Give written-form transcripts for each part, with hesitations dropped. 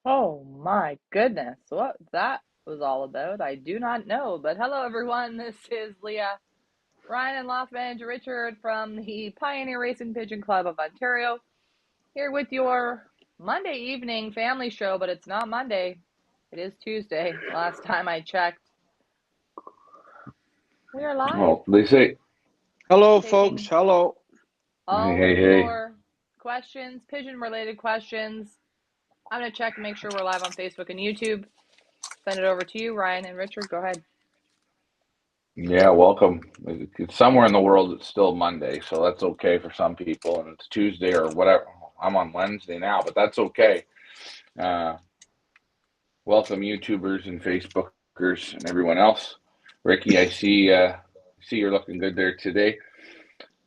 Oh my goodness, what that was all about, I do not know. But hello, everyone. This is Leah, Ryan, and Loft Manager Richard from the Pioneer Racing Pigeon Club of Ontario, here with your Monday evening family show. But it's not Monday, it is Tuesday. Last time I checked, we are live, Well, they say, Hello, folks. taking Hello. hey, all hey, of hey. your questions, pigeon related questions. I'm going to check and make sure we're live on Facebook and YouTube. Send it over to you, Ryan and Richard. Go ahead. Yeah, welcome. It's somewhere in the world it's still Monday, so that's okay for some people, and it's Tuesday or whatever. I'm on Wednesday now, but that's okay. Uh, Welcome, YouTubers and Facebookers and everyone else. Ricky, I see you're looking good there today.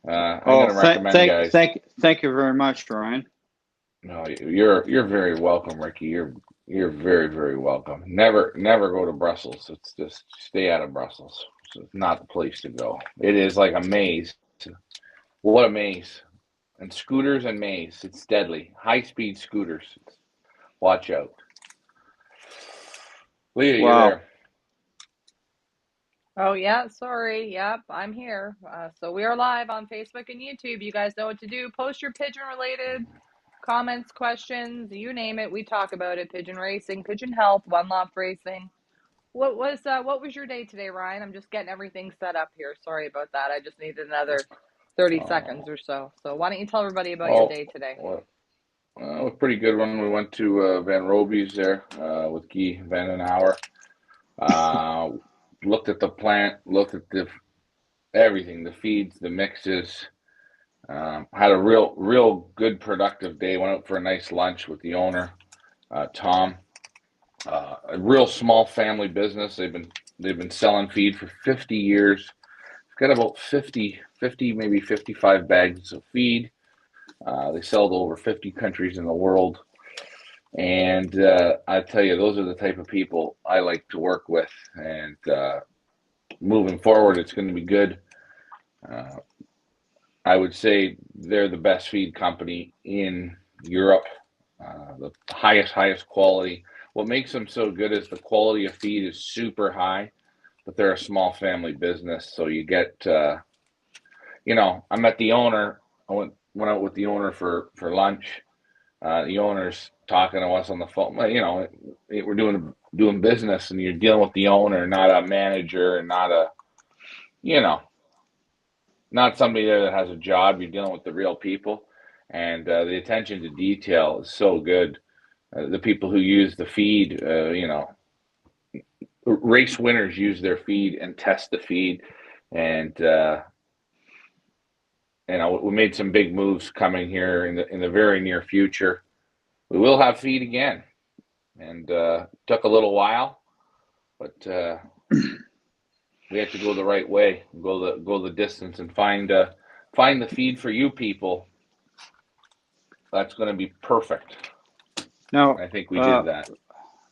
I'm Oh, gonna recommend, guys. thank you very much, Ryan. No, you're very welcome, Ricky. You're very, very welcome. Never go to Brussels. It's just stay out of Brussels. It's not the place to go. It is like a maze. What a maze. And scooters and maze. It's deadly. High speed scooters. Watch out. Leah, you Wow. there? Oh, yeah, sorry. Yep, I'm here. So we are live on Facebook and YouTube. You guys know what to do. Post your pigeon related comments, questions, you name it. We talk about it. Pigeon racing, pigeon health, one loft racing. What was your day today, Ryan? I'm just getting everything set up here. Sorry about that. I just needed another 30 seconds Oh, or so. So why don't you tell everybody about your oh, day today? well, a pretty good one. We went to Van Roby's there with Guy Van den Hour. Uh, Looked at the plant, looked at the everything, the feeds, the mixes. Had a real good productive day. Went out for a nice lunch with the owner, Tom. A real small family business. They've been selling feed for 50 years. Got about 50, maybe 55 bags of feed. They sell to over 50 countries in the world. And I tell you, those are the type of people I like to work with. And moving forward, it's going to be good. Uh, I would say they're the best feed company in Europe, the highest quality. What makes them so good is the quality of feed is super high, but they're a small family business, so you get, I met the owner. I went out with the owner for lunch. The owner's talking to us on the phone. Well, we're doing business, and you're dealing with the owner, not a manager, and you know, not somebody there that has a job. You're dealing with the real people, and the attention to detail is so good. The people who use the feed, race winners use their feed and test the feed, and we made some big moves coming here in the very near future. We will have feed again, and took a little while, but we had to go the right way, go the distance, and find the feed for you people. That's going to be perfect. Now, I think we uh, did that.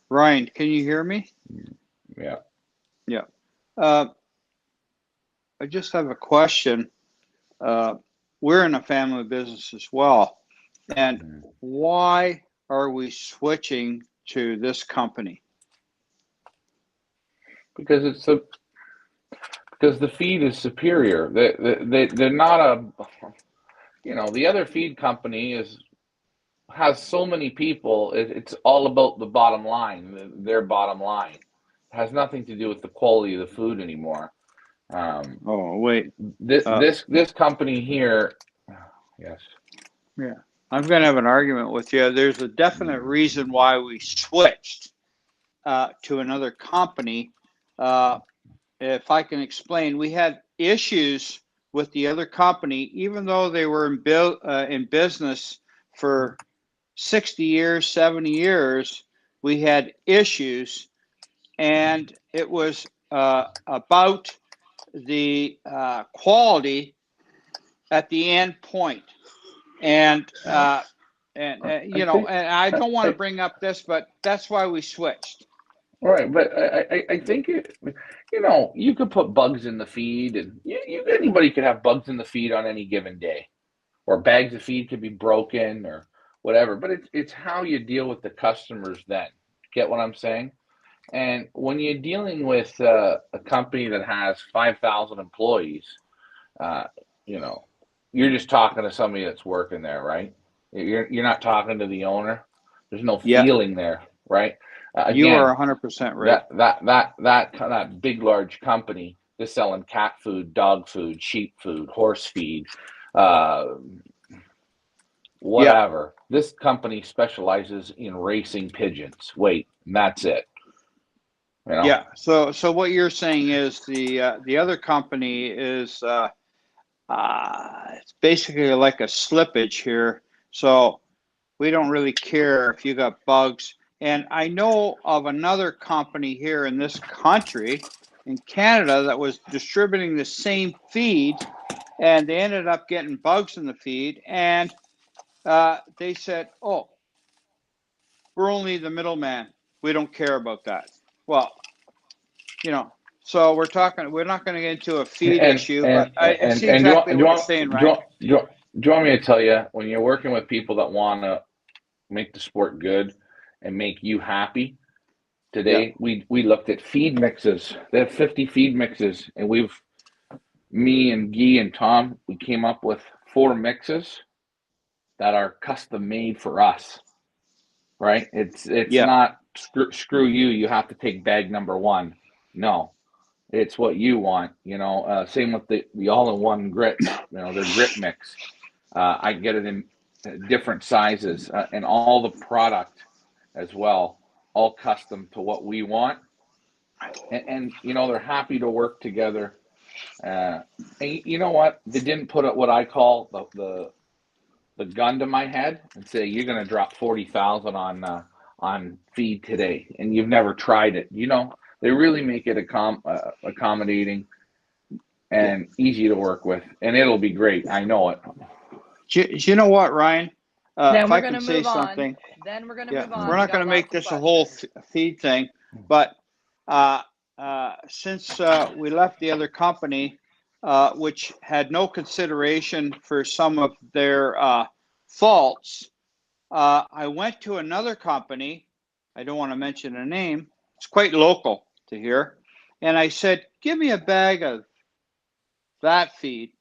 Ryan, can you hear me? Yeah. Yeah. Uh, I just have a question. Uh, we're in a family business as well, and Mm. why are we switching to this company? Because because the feed is superior. They're not the other feed company has so many people. It's all about the bottom line, their bottom line. It has nothing to do with the quality of the food anymore. Um, Oh, wait. this Uh, this this company here, yes. yeah. I'm going to have an argument with you. There's a definite Mm. reason why we switched to another company. Uh, if I can explain, we had issues with the other company, even though they were in business for 60 years, 70 years, we had issues, and it was about the quality at the end point. And Well, I think and I don't want to I, bring up this, but that's why we switched. all right, but I think you could put bugs in the feed, and anybody could have bugs in the feed on any given day, or bags of feed could be broken, or whatever. But it's how you deal with the customers then. Get what I'm saying? And when you're dealing with a company that has 5,000 employees, uh, you know, you're just talking to somebody that's working there, right? You're not talking to the owner. There's no Yeah, feeling there, right? you are Again, 100% right. that big large company is selling cat food, dog food, sheep food, horse feed, uh, Yeah, whatever. This company specializes in racing pigeons. Wait, and that's it. You know. yeah. So what you're saying is the other company is it's basically like a slippage here. So we don't really care if you got bugs. And I know of another company here in this country, in Canada, that was distributing the same feed, and they ended up getting bugs in the feed, and they said, "Oh, we're only the middleman. We don't care about that." Well, so we're not going to get into a feed issue, but I see And exactly what you're saying, Ryan. do you want me to tell you, when you're working with people that want to make the sport good and make you happy? Yeah, Today we looked at feed mixes. They have 50 feed mixes, and me and Guy and Tom, we came up with 4 mixes that are custom made for us. Right? It's yeah, not screw you. You have to take bag number one. No, it's what you want. Same with the all-in-one grits. Their grit mix. I get it in different sizes, and all the product as well, all custom to what we want. And they're happy to work together. And you know what? They didn't put what I call the gun to my head and say you're going to drop 40,000 on feed today, and you've never tried it. They really make it accommodating yeah. and easy to work with, and it'll be great. I know it. Do you know what, Ryan? Then If we're I going can to say move on. something, Then we're going to yeah, move we're on. We not going got to make lots of this a whole questions. feed thing, but since we left the other company, which had no consideration for some of their faults, I went to another company. I don't want to mention a name. It's quite local to here. And I said, give me a bag of that feed,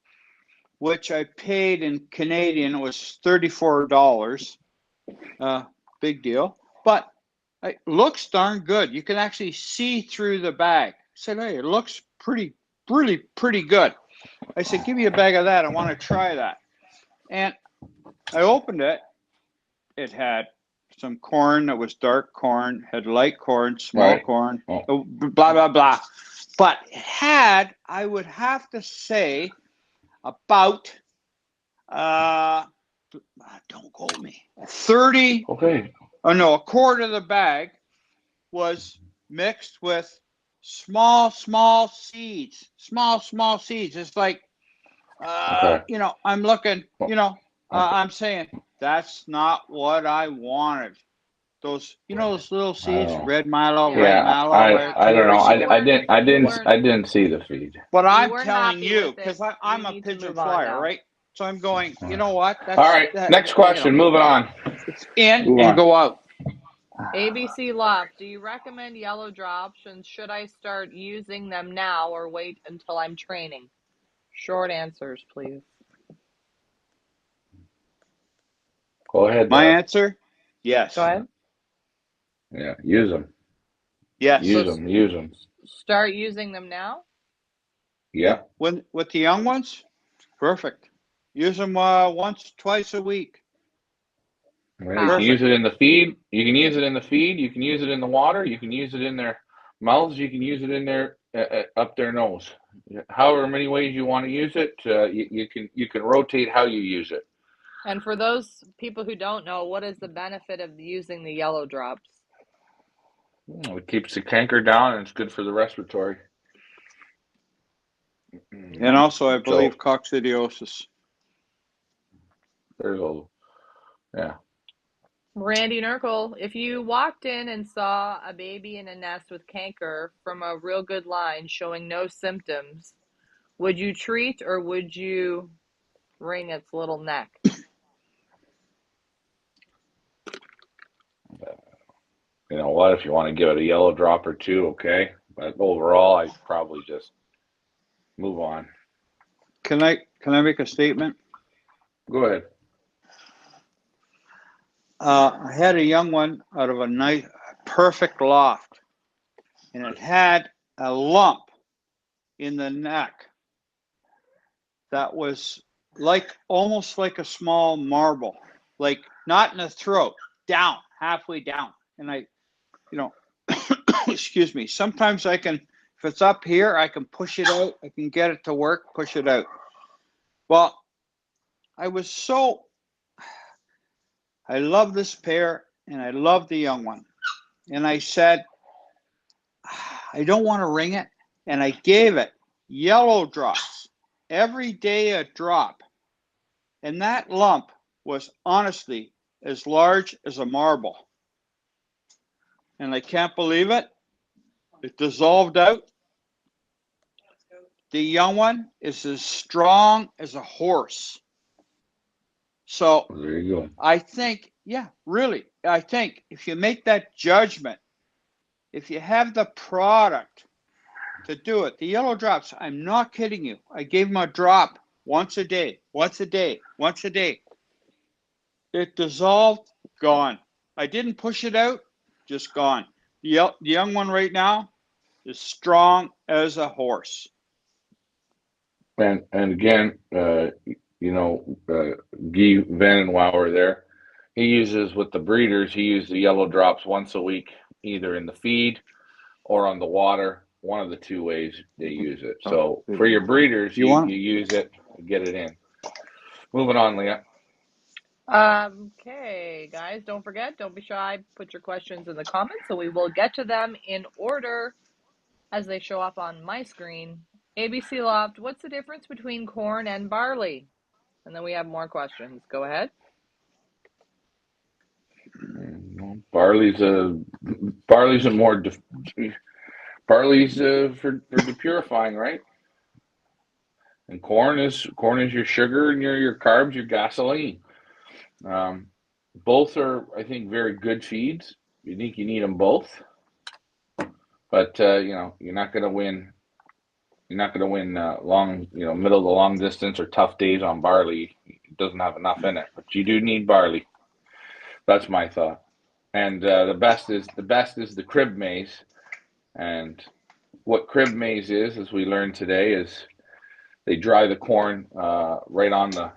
which I paid in Canadian. It was $34. Big deal. But it looks darn good. You can actually see through the bag. I said, hey, it looks really pretty good. I said, give me a bag of that. I want to try that. And I opened it. It had some corn that was dark corn, had light corn, small Right. corn, Oh, blah, blah, blah. But it had, I would have to say, about, don't quote me, 30, okay. oh no, a quarter of the bag was mixed with small seeds, small seeds. It's like, Okay. I'm looking, Okay. I'm saying that's not what I wanted. Those little I don't seeds, know. red mallow, Yeah. white Yeah, mallow, I right, Yeah. I don't know. very So you simple. I weren't didn't I you didn't weren't I didn't see the feed. But you I'm weren't telling happy you, with it. because We I'm a need to pigeon move on flyer, now. right? So I'm going, All you know what? right. Next question. Moving on. It's in Move and on. go out. ABC Loft, do you recommend yellow drops and should I start using them now or wait until I'm training? Short answers, please. Go ahead, My Dad. answer, Go yes. ahead. Yeah. Use them. Yes. So Use them. Use them. start using them now? Yeah. When with the young ones, perfect. Use them twice a week. Well, you can How? use Perfect. it in the feed. You can use it in the feed. You can use it in the water. You can use it in their mouths. You can use it in their up their nose. However many ways you want to use it, you can rotate how you use it. And for those people who don't know, what is the benefit of using the yellow drops? It keeps the canker down, and it's good for the respiratory. And also, I believe So coccidiosis. there's a yeah. Randy Nerkel, if you walked in and saw a baby in a nest with canker from a real good line showing no symptoms, would you treat or would you wring its little neck? you know what, if you want to give it a yellow drop or two, okay. But overall, I'd probably just move on. Can I make a statement? Go ahead. I had a young one out of a nice, perfect loft, and it had a lump in the neck that was like almost like a small marble, like not in the throat, down, halfway down. And I, you know, excuse me, sometimes I can, if it's up here, I can push it out, I can get it to work, push it out. Well, I love this pair and I love the young one. And I said, I don't want to ring it. And I gave it yellow drops, every day a drop. And that lump was honestly as large as a marble. And I can't believe it. It dissolved out. The young one is as strong as a horse. So There you go. I think, yeah, really, I think if you make that judgment, if you have the product to do it, the yellow drops, I'm not kidding you. I gave them a drop once a day, once a day, once a day. It dissolved, gone. I didn't push it out, just gone. The young one right now is strong as a horse. And again, you know, Guy Vandenwauer there, he uses with the breeders, he uses the yellow drops once a week, either in the feed or on the water. One of the two ways they use it. So for your breeders, you use it, get it in. Moving on, Leah. Okay, guys, don't forget, don't be shy. Put your questions in the comments, so we will get to them in order as they show up on my screen. ABC Loft, what's the difference between corn and barley? And then we have more questions. Go ahead. Barley's for depurifying, right? And corn is your sugar and your carbs, your gasoline. Both are, I think, very good feeds. You think you need them both, but you know, you're not going to win. You're not going to win long, you know, middle of the long distance or tough days on barley. It doesn't have enough in it, but you do need barley. That's my thought. And the best is the crib maize. And what crib maize is, as we learned today, is they dry the corn right on the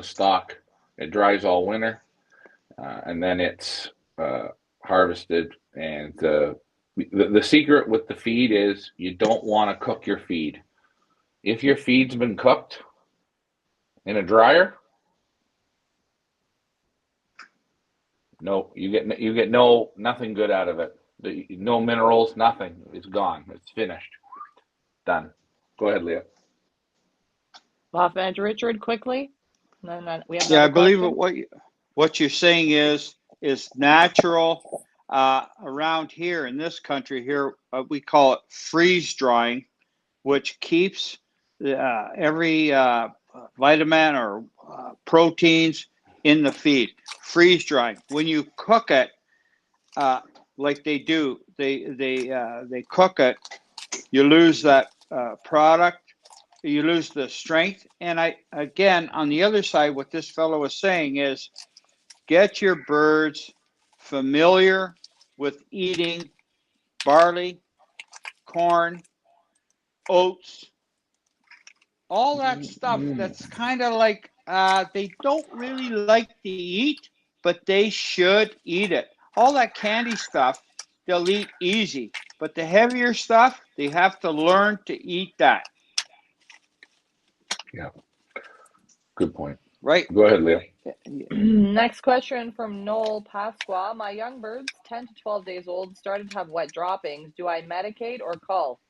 stalk. It dries all winter, and then it's harvested. And the secret with the feed is you don't want to cook your feed. If your feed's been cooked in a dryer, no, you get nothing good out of it. No minerals, nothing. It's gone. It's finished. Done. Go ahead, Leah. Loft manager Richard, quickly. And then we have I believe question. what you're saying is natural. Around here in this country here, we call it freeze drying, which keeps every vitamin or proteins in the feed. Freeze drying. When you cook it, like they do, they cook it, you lose that product, you lose the strength. And again, on the other side, what this fellow was saying is get your birds familiar with eating barley, corn, oats, all that stuff that's kind of like they don't really like to eat, but they should eat it. All that candy stuff, they'll eat easy. But the heavier stuff, they have to learn to eat that. Yeah. Good point. Right. Go ahead, Leah. Next question from Noel Pasqua. My young birds, 10 to 12 days old, started to have wet droppings. Do I medicate or cull?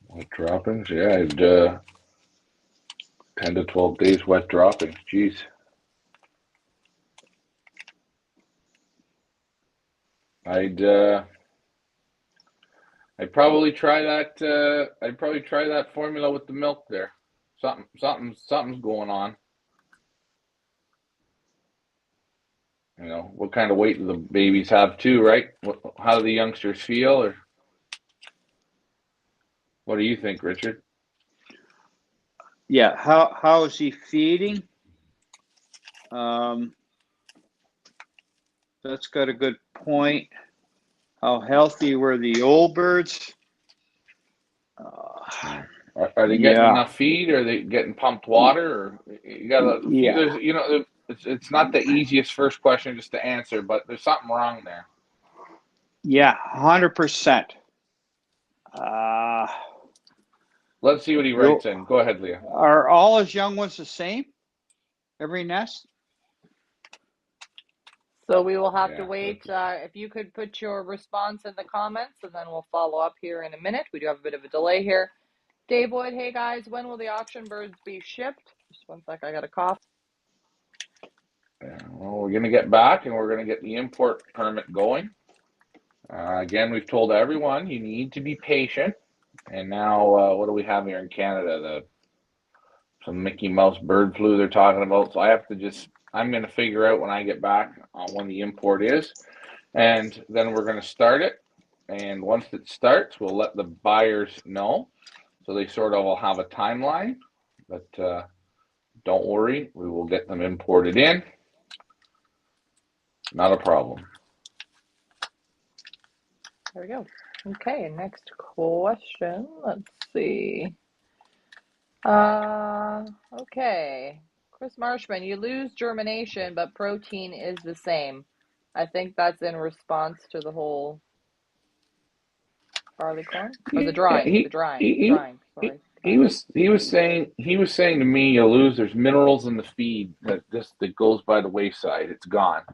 Wet droppings? Yeah, I'd 10 to 12 days wet droppings. Jeez. I'd probably try that. I'd probably try that formula with the milk there. Something's going on. You know, what kind of weight do the babies have too, right? How do the youngsters feel, or what do you think, Richard? Yeah, how is he feeding? That's got a good point. How healthy were the old birds? Are they getting Yeah, enough feed? Or are they getting pumped water? Or you got a few? yeah, There's, you know, it's not the easiest first question just to answer, but there's something wrong there. yeah, 100%. Let's see what he writes in. Go ahead, Leah. Are all his young ones the same? Every nest? So we will have to Yeah. wait. If you could put your response in the comments, and then we'll follow up here in a minute. We do have a bit of a delay here. Dave Wood, hey guys, when will the auction birds be shipped? Just one sec, I got a cough. Yeah, well, we're going to get back and we're going to get the import permit going. Again, we've told everyone you need to be patient. And now, what do we have here in Canada? Some Mickey Mouse bird flu they're talking about. So I'm going to figure out when I get back on when the import is. And then we're going to start it. And once it starts, we'll let the buyers know. So they sort of will have a timeline. But don't worry, we will get them imported in. Not a problem. There we go. Okay, next question. Let's see. Okay. Chris Marshman, you lose germination, but protein is the same. I think that's in response to the whole barley corn or the drying. Sorry. He was saying to me, you lose. There's minerals in the feed that goes by the wayside. It's gone,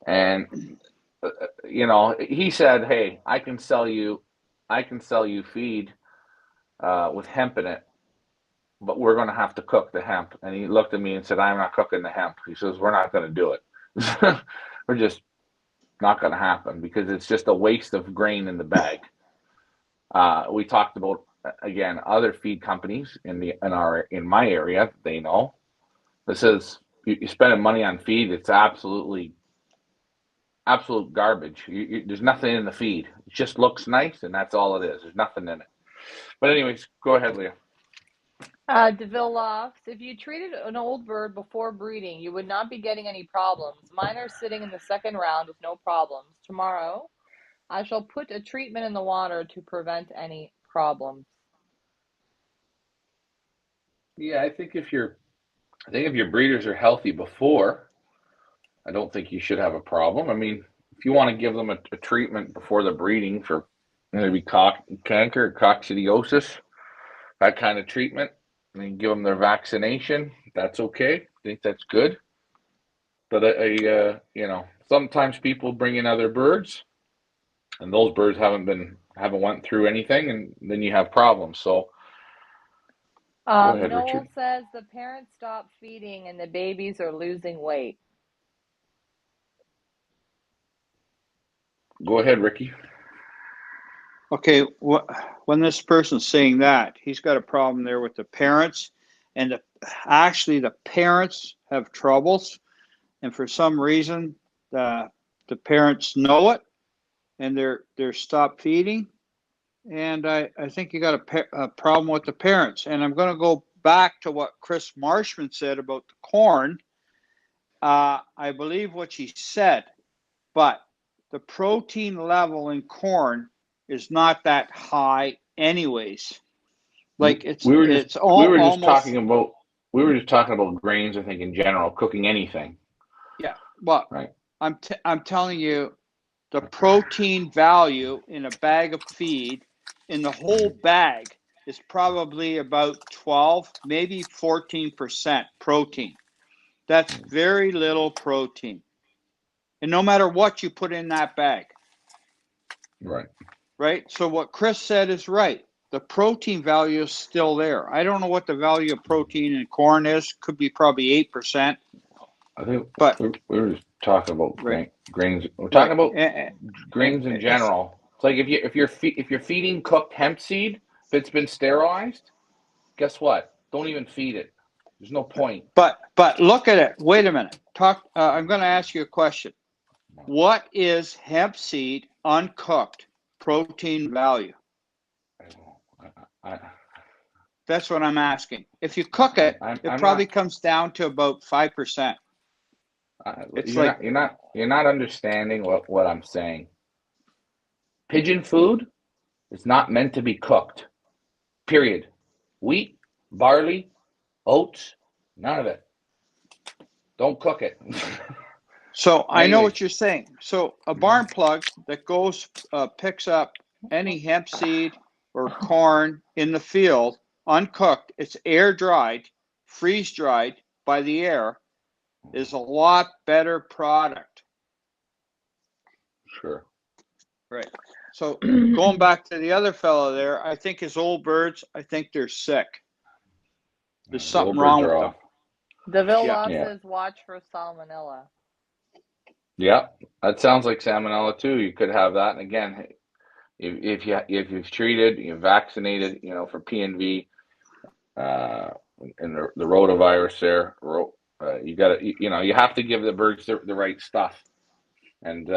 and you know, he said, "Hey, I can sell you feed with hemp in it, but we're going to have to cook the hemp." And he looked at me and said, "I'm not cooking the hemp." He says, "We're not going to do it. We're just not going to happen because it's just a waste of grain in the bag." We talked about again other feed companies in my area. They know this is you're spending money on feed. It's absolute garbage. There's nothing in the feed. It just looks nice, and that's all it is. There's nothing in it. But anyways, go ahead, Leah. DeVille Lofts, if you treated an old bird before breeding, you would not be getting any problems. Mine are sitting in the second round with no problems. Tomorrow, I shall put a treatment in the water to prevent any problems. Yeah, I think if your breeders are healthy before, I don't think you should have a problem. I mean, if you want to give them a treatment before the breeding for maybe canker, coccidiosis, that kind of treatment, and then give them their vaccination, that's okay. I think that's good. But you know, sometimes people bring in other birds, and those birds haven't went through anything, and then you have problems. So go ahead, Noel Richard. says the parents stop feeding and the babies are losing weight. Go ahead, Ricky. Okay, when this person's saying that, he's got a problem there with the parents, and actually the parents have troubles, and for some reason the parents know it, and they're stop feeding, and I think you got a problem with the parents. And I'm going to go back to what Chris Marshman said about the corn. I believe what she said, but the protein level in corn is not that high anyways. Like we were just almost talking about grains. I think in general, cooking anything. Yeah. Well, right. I'm telling you, the protein value in a bag of feed in the whole bag is probably about 12, maybe 14% protein. That's very little protein. And no matter what you put in that bag. Right. Right? So what Chris said is right. The protein value is still there. I don't know what the value of protein in corn is. Could be probably 8%. I think but we were just talking about right. grains. We're talking about grains in it's, general. It's like if you're feeding cooked hemp seed, if it's been sterilized, guess what? Don't even feed it. There's no point. But look at it. Wait a minute. I'm going to ask you a question. What is hemp seed uncooked protein value? That's what I'm asking. If you cook it, it probably comes down to about 5%. You're not understanding what I'm saying. Pigeon food is not meant to be cooked. Period. Wheat, barley, oats, none of it. Don't cook it. So I know what you're saying. So a barn plug that goes picks up any hemp seed or corn in the field uncooked, it's air dried, freeze dried by the air, is a lot better product. Sure. Right. So going back to the other fellow there, I think his old birds, I think they're sick. There's something wrong with them. DeVille Loft says watch for salmonella. Yeah, that sounds like salmonella too. You could have that. And again, if you've treated, you're vaccinated, for PNV, and the rotavirus there, you got to, you have to give the birds the right stuff. And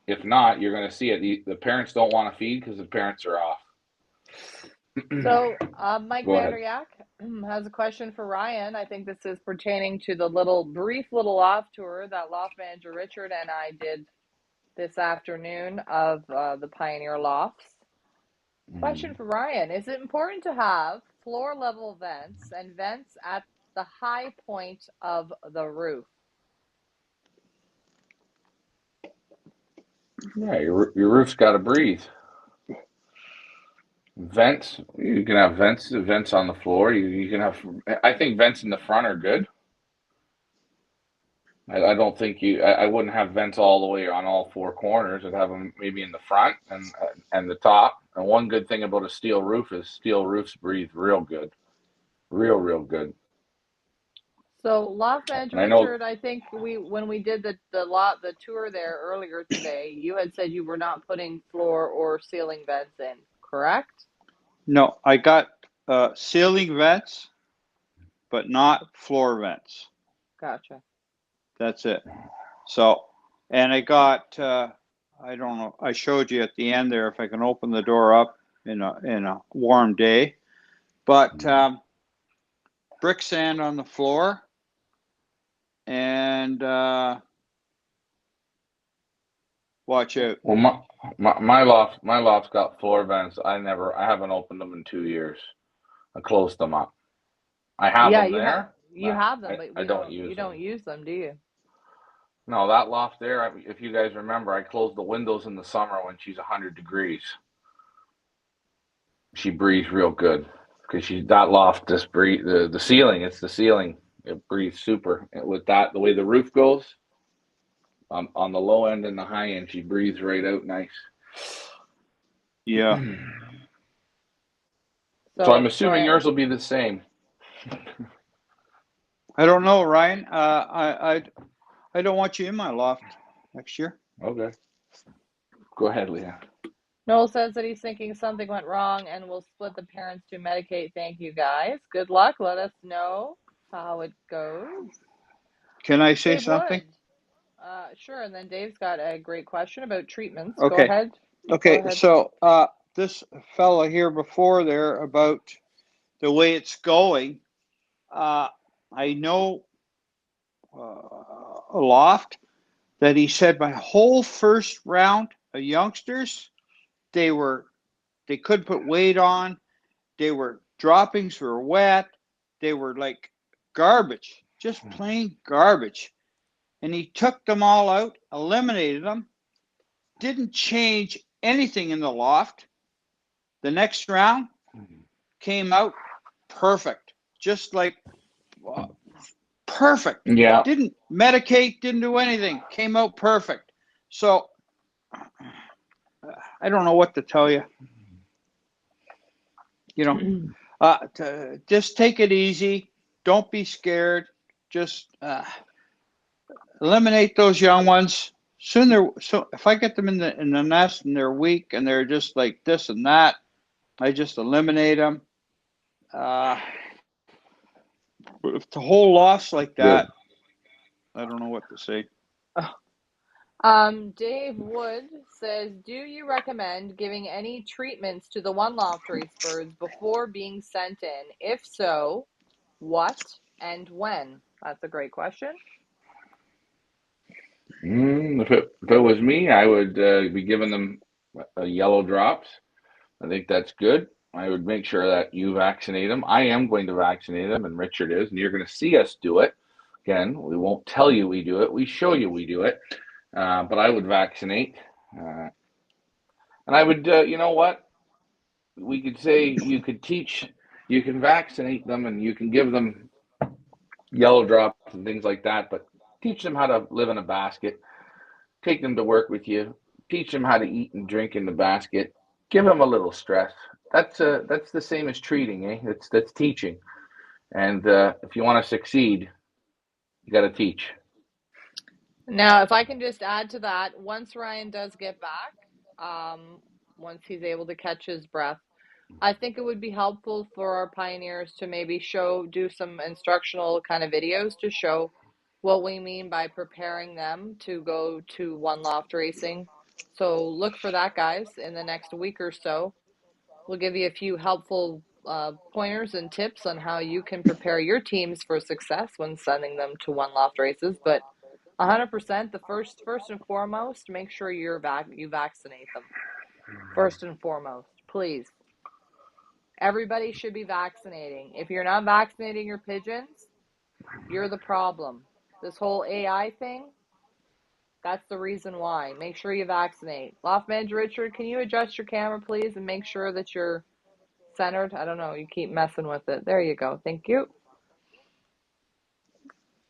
if not, you're going to see it. The parents don't want to feed because the parents are off. So Mike Vanderyak has a question for Ryan. I think this is pertaining to the brief little loft tour that loft manager Richard and I did this afternoon of the Pioneer Lofts. Question for Ryan. Is it important to have floor level vents and vents at the high point of the roof? Yeah, your roof's got to breathe. Vents, you can have vents on the floor. You can have, I think vents in the front are good. I don't think I wouldn't have vents all the way on all four corners. I'd have them maybe in the front and the top. And one good thing about a steel roof is steel roofs breathe real good. Real good. So loft manager Richard, I think when we did the tour there earlier today, you had said you were not putting floor or ceiling vents in, correct? No, I got ceiling vents, but not floor vents. Gotcha. That's it. So, and I got I don't know. I showed you at the end there if I can open the door up in a warm day, but brick sand on the floor. And watch out. Well, my loft's got floor vents. I haven't opened them in 2 years. I closed them up. I have them there. You have them, but I don't use them. You don't use them, do you? No, that loft there. If you guys remember, I closed the windows in the summer when she's 100 degrees. She breathes real good because that loft just breathe the ceiling. It's the ceiling. It breathes super. And with that, the way the roof goes, on the low end and the high end, she breathes right out nice. Yeah. So I'm assuming yours will be the same. I don't know, Ryan. I don't want you in my loft next year. Okay. Go ahead, Leah. Noel says that he's thinking something went wrong and will split the parents to medicate. Thank you, guys. Good luck. Let us know how it goes. Can I say something? Sure. And then Dave's got a great question about treatments. Okay. Go ahead. Okay. So this fella here before there about the way it's going, I know a loft that he said my whole first round of youngsters, they couldn't put weight on. Droppings were wet. They were like garbage, just plain garbage. And he took them all out, eliminated them, didn't change anything in the loft. The next round came out perfect, just like perfect. Yeah. Didn't medicate, didn't do anything, came out perfect. So I don't know what to tell you. Just take it easy. Don't be scared. Just eliminate those young ones. So if I get them in the nest and they're weak and they're just like this and that, I just eliminate them. But if the whole loft's like that, Good. I don't know what to say. Dave Wood says, do you recommend giving any treatments to the one loft race birds before being sent in? If so, what and when? That's a great question. If it was me, I would be giving them yellow drops. I think that's good. I would make sure that you vaccinate them. I am going to vaccinate them, and Richard is, and you're going to see us do it. Again, we won't tell you we do it. We show you we do it. But I would vaccinate. And I would, you know what? We could say you could teach, you can vaccinate them and you can give them yellow drops and things like that, but teach them how to live in a basket. Take them to work with you. Teach them how to eat and drink in the basket. Give them a little stress. That's the same as treating, eh? That's teaching. And if you want to succeed, you got to teach. Now, if I can just add to that, once Ryan does get back, once he's able to catch his breath, I think it would be helpful for our pioneers to maybe do some instructional kind of videos to show what we mean by preparing them to go to one loft racing. So look for that, guys, in the next week or so. We'll give you a few helpful pointers and tips on how you can prepare your teams for success when sending them to one loft races. But 100%, the first and foremost, make sure you vaccinate them. First and foremost, please. Everybody should be vaccinating. If you're not vaccinating your pigeons, you're the problem. This whole AI thing, that's the reason why. Make sure you vaccinate. Loft Manager Richard, can you adjust your camera, please, and make sure that you're centered? I don't know. You keep messing with it. There you go. Thank you.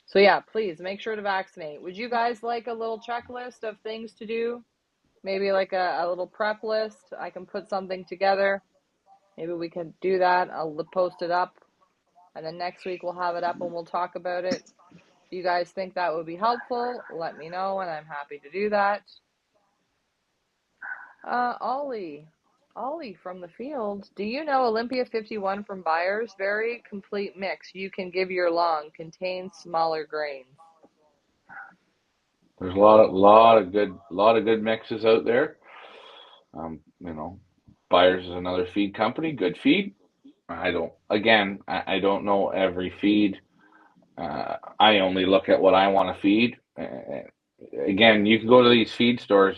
So yeah, please make sure to vaccinate. Would you guys like a little checklist of things to do? Maybe like a little prep list. I can put something together. Maybe we can do that. I'll post it up. And then next week we'll have it up and we'll talk about it. If you guys think that would be helpful, let me know and I'm happy to do that. Ollie from the field. Do you know Olympia 51 from Byers? Very complete mix. You can give your lawn. Contains smaller grains. There's a lot of good mixes out there. You know, Byers is another feed company, good feed. I don't know every feed. I only look at what I want to feed. Again, you can go to these feed stores,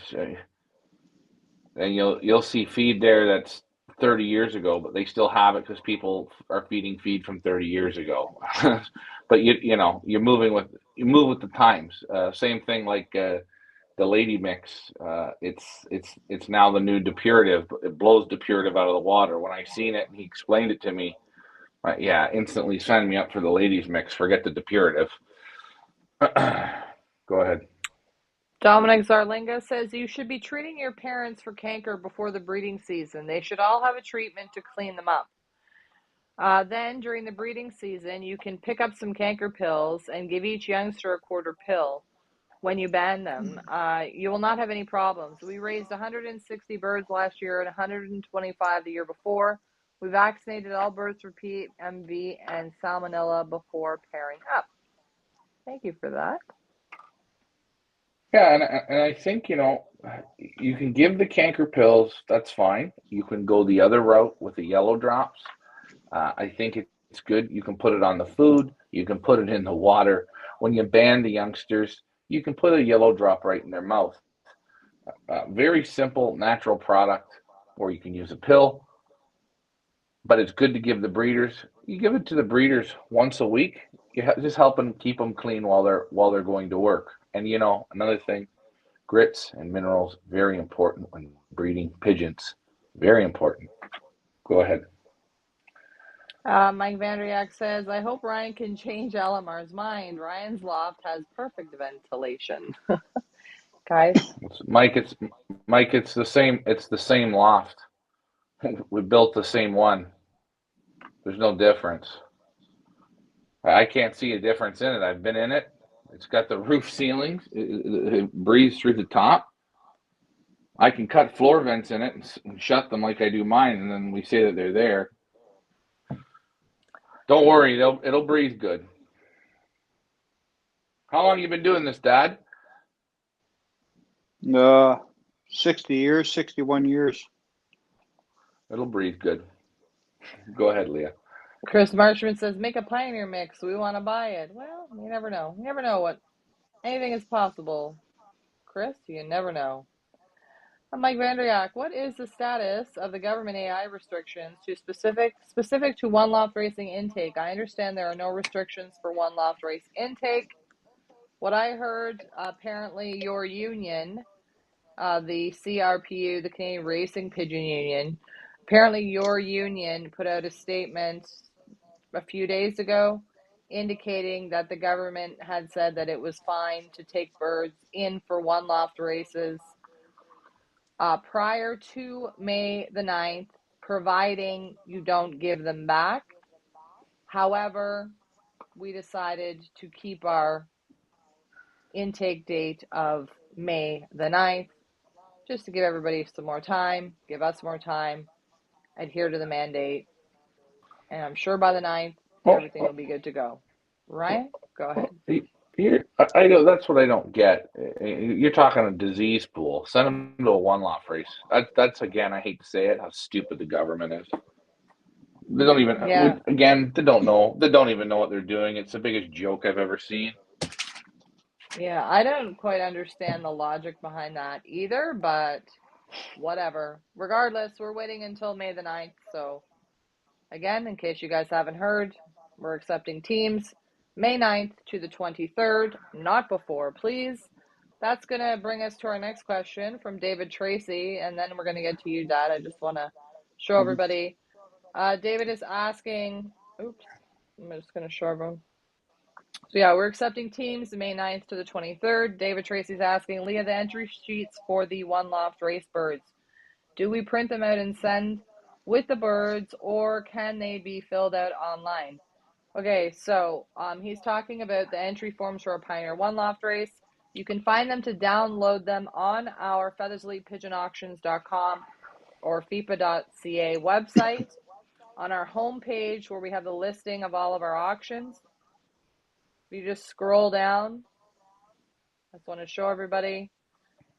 and you'll see feed there that's 30 years ago, but they still have it because people are feeding feed from 30 years ago. But you move with the times. Same thing like the lady mix. It's now the new depurative. It blows depurative out of the water. When I seen it and he explained it to me, yeah, instantly signed me up for the ladies mix. Forget the depurative. Go ahead. Dominic Zarlinga says you should be treating your parents for canker before the breeding season. They should all have a treatment to clean them up. Then during the breeding season, you can pick up some canker pills and give each youngster a quarter pill. When you ban them, you will not have any problems. We raised 160 birds last year and 125 the year before. We vaccinated all birds for PMV and salmonella before pairing up. Thank you for that. Yeah, and I think you can give the canker pills. That's fine. You can go the other route with the yellow drops. I think it's good. You can put it on the food. You can put it in the water. When you ban the youngsters, you can put a yellow drop right in their mouth. Very simple, natural product, or you can use a pill. But it's good to give the breeders. You give it to the breeders once a week. Just help them keep them clean while they're going to work. And another thing, grits and minerals, very important when breeding pigeons. Very important. Go ahead. Mike Vandriak says, I hope Ryan can change LMR's mind. Ryan's loft has perfect ventilation. Guys. Mike, it's the same. It's the same loft. We built the same one. There's no difference. I can't see a difference in it. I've been in it. It's got the roof ceilings. It breathes through the top. I can cut floor vents in it and shut them like I do mine, and then we say that they're there. Don't worry, it'll breathe good. How long you been doing this, Dad? 60 years, 61 years. It'll breathe good. Go ahead, Leah. Chris Marshman says, make a Pioneer mix. We want to buy it. Well, you never know. You never know what anything is possible. Chris, you never know. I'm Mike Vandriak. What is the status of the government AI restrictions to specific to one loft racing intake? I understand there are no restrictions for one loft race intake. What I heard, apparently your union, the CRPU, the Canadian Racing Pigeon Union, apparently your union put out a statement a few days ago indicating that the government had said that it was fine to take birds in for one loft races prior to May the 9th, providing you don't give them back. However, we decided to keep our intake date of May the 9th just to give everybody some more time, give us more time, adhere to the mandate, and I'm sure by the 9th, everything will be good to go. Ryan, go ahead. I know that's what I don't get. You're talking a disease pool. Send them to a one loft race. That's again, I hate to say it, how stupid the government is. They don't even. Yeah. Again, they don't know. They don't even know what they're doing. It's the biggest joke I've ever seen. Yeah, I don't quite understand the logic behind that either, but whatever. Regardless, we're waiting until May the 9th. So, again, in case you guys haven't heard, we're accepting teams May 9th to the 23rd, not before, please. That's going to bring us to our next question from David Tracy, and then we're going to get to you, Dad. I just want to show everybody. David is asking, oops, I'm just going to show everyone. So yeah, we're accepting teams May 9th to the 23rd. David Tracy's asking, Leah, the entry sheets for the one loft race birds, do we print them out and send with the birds, or can they be filled out online? Okay, so he's talking about the entry forms for a Pioneer One Loft race. You can find them to download them on our feathersleypigeonauctions.com or FIPA.ca website. On our homepage where we have the listing of all of our auctions, if you just scroll down, I just want to show everybody,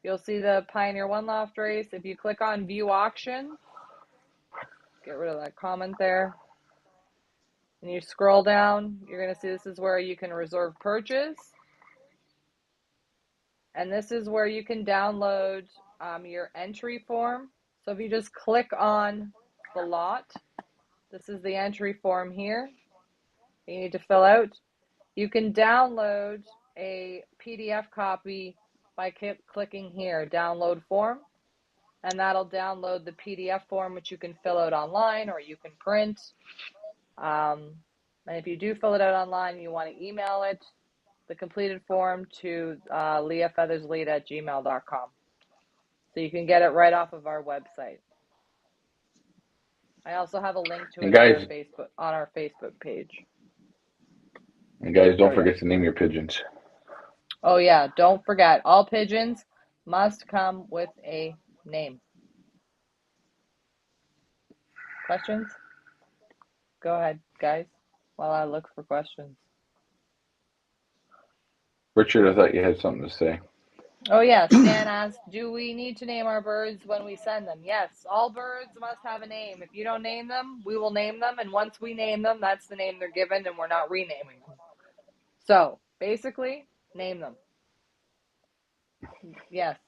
you'll see the Pioneer One Loft race. If you click on View Auction, get rid of that comment there, and you scroll down, you're going to see this is where you can reserve purchase. And this is where you can download your entry form. So if you just click on the lot, this is the entry form here you need to fill out. You can download a PDF copy by clicking here, download form, and that'll download the PDF form, which you can fill out online or you can print. And if you do fill it out online, you want to email it, the completed form, to leahfeatherslead@gmail.com. So you can get it right off of our website. I also have a link to it on our Facebook page. And guys, don't forget to name your pigeons. Oh yeah, don't forget, all pigeons must come with a name. Questions? Go ahead, guys, while I look for questions. Richard, I thought you had something to say. Oh yeah, Stan asked, do we need to name our birds when we send them? Yes, all birds must have a name. If you don't name them, we will name them, and once we name them, that's the name they're given, and we're not renaming them. So, basically, name them. Yes,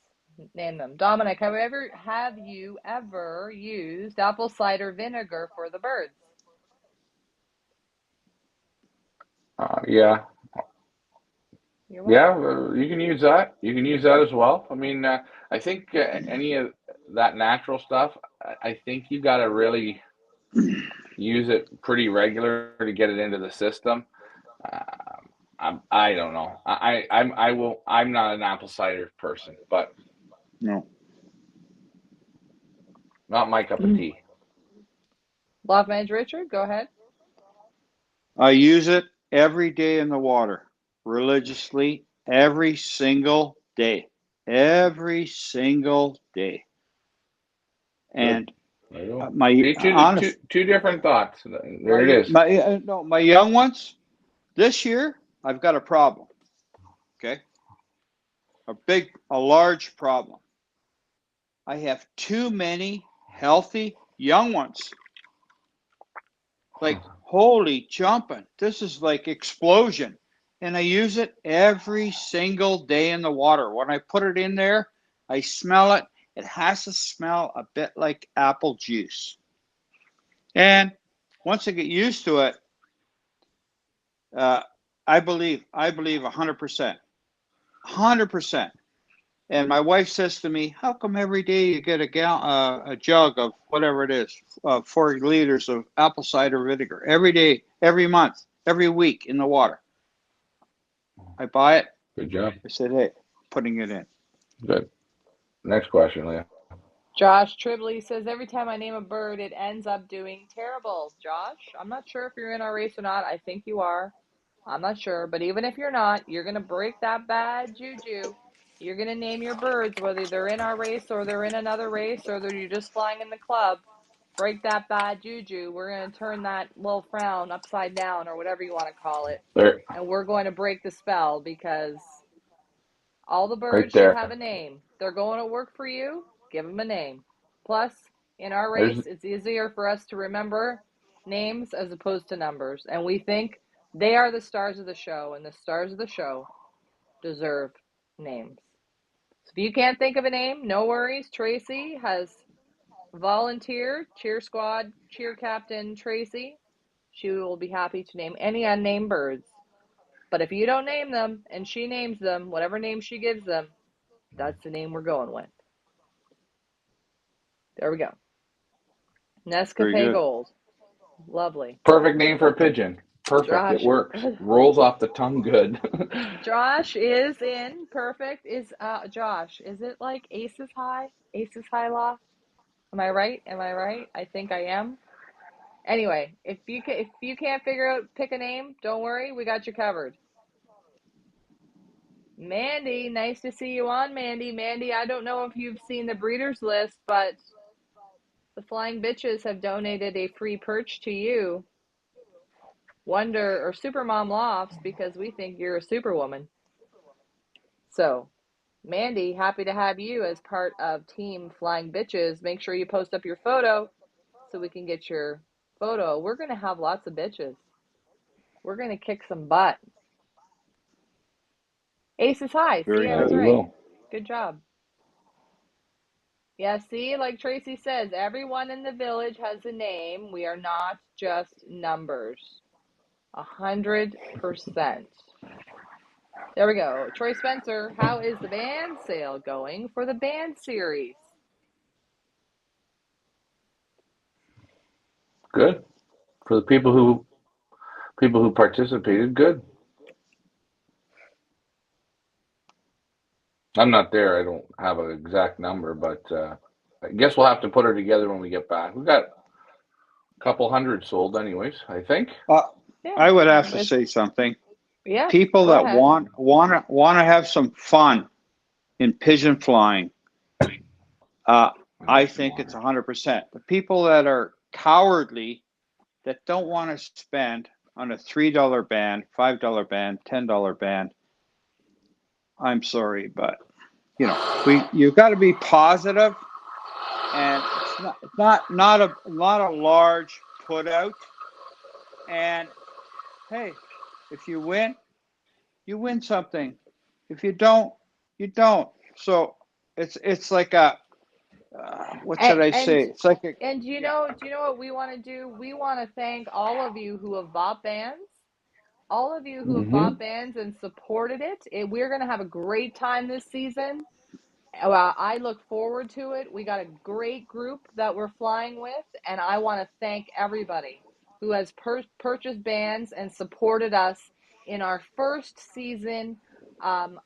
name them. Dominic, have you ever used apple cider vinegar for the birds? Yeah. Yeah, you can use that. You can use that as well. I mean, I think any of that natural stuff, I think you got to really use it pretty regular to get it into the system. I don't know. I'm not an apple cider person, but no, not my cup of tea. Loft Manager Richard, go ahead. I use it every day in the water, religiously, every single day. Every single day. And There you go. My See, honest, two different thoughts. There it my is. my no, my young ones. This year, I've got a problem. Okay, a large problem. I have too many healthy young ones. Like, holy jumping. This is like explosion. And I use it every single day in the water. When I put it in there, I smell it. It has to smell a bit like apple juice. And once I get used to it, I believe 100%. 100%. And my wife says to me, "How come every day you get a jug of whatever it is, 4 liters of apple cider vinegar every day, every month, every week in the water?" I buy it. Good job. I said, "Hey, putting it in." Good. Next question, Leah. Josh Tribley says, every time I name a bird, it ends up doing terrible. Josh, I'm not sure if you're in our race or not. I think you are. I'm not sure. But even if you're not, you're going to break that bad juju. You're going to name your birds, whether they're in our race or they're in another race or you're just flying in the club. Break that bad juju. We're going to turn that little frown upside down or whatever you want to call it. There, And we're going to break the spell because all the right birds should there. have a name. They're going to work for you. Give them a name. Plus, in our There's race, it's easier for us to remember names as opposed to numbers. And we think they are the stars of the show, and the stars of the show deserve names. So if you can't think of a name, no worries. Tracy has volunteered, cheer squad, cheer captain Tracy. She will be happy to name any unnamed birds. But if you don't name them and she names them, whatever name she gives them, that's the name we're going with. There we go. Very Nescafe good. Gold. Lovely. perfect name for a pigeon. Perfect. It Josh. works. Rolls off the tongue good. Josh is in. Perfect. Is Josh. Is it like Aces High? Aces High Loft? Am I right? Am I right? I think I am. Anyway, if you can't figure out pick a name, don't worry, we got you covered. Mandy, nice to see you on, Mandy. Mandy, I don't know if you've seen the breeders list, but the Flying Bitches have donated a free perch to you. Wonder or Supermom Lofts because we think you're a superwoman. So, Mandy, happy to have you as part of Team Flying Bitches. Make sure you post up your photo so we can get your photo. We're going to have lots of bitches. We're going to kick some butt. Aces high. See, Very I Yeah, was good. we right. will. Good job. Yeah, see, like Tracy says, everyone in the village has a name. We are not just numbers. 100%. There we go. Troy Spencer, how is the band sale going for the band series? Good. For the people who participated, good. I'm not there. I don't have an exact number, but I guess we'll have to put her together when we get back. We've got a couple hundred sold, anyways. I think. Uh, Yeah, I would have to it's, say something. yes, People go that ahead. want to have some fun in pigeon flying, uh, Oh, I some think it's water. 100%. The people that are cowardly that don't want to spend on a $3 band, $5 band, $10 band, I'm sorry, but you got to be positive, and it's not a large put out. And hey, if you win something. If you don't, you don't. So it's like what should I And say? It's like a and yeah. do you know what we want to do? We want to thank all of you who have bought bands. All of you who have Mm-hmm. bought bands and supported it. We're going to have a great time this season. Well, I look forward to it. We got a great group that we're flying with, and I want to thank everybody who has purchased bands and supported us in our first season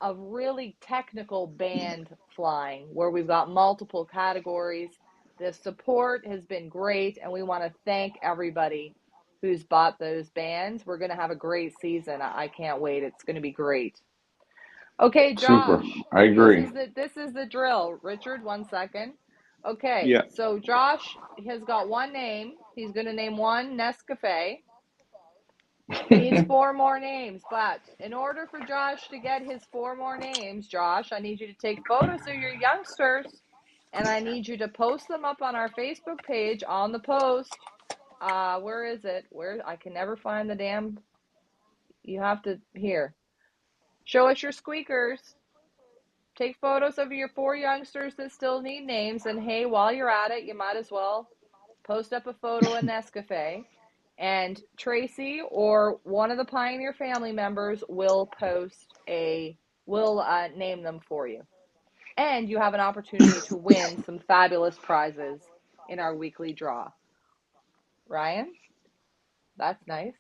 of really technical band flying, where we've got multiple categories. The support has been great, and we want to thank everybody who's bought those bands. We're going to have a great season. I can't wait. It's going to be great. Okay, Super. Josh, I this agree. is the drill. Richard, 1 second. Okay, Yeah. so Josh has got one name. He's going to name one Nescafe. He needs 4 more names, but in order for Josh to get his 4 more names, Josh, I need you to take photos of your youngsters, and I need you to post them up on our Facebook page on the post. Where is it? Where I can never find the damn. You have to here. Show us your squeakers. Take photos of your 4 youngsters that still need names, and hey, while you're at it, you might as well post up a photo in Nescafe, and Tracy or one of the Pioneer family members will name them for you. And you have an opportunity to win some fabulous prizes in our weekly draw. Ryan, that's nice.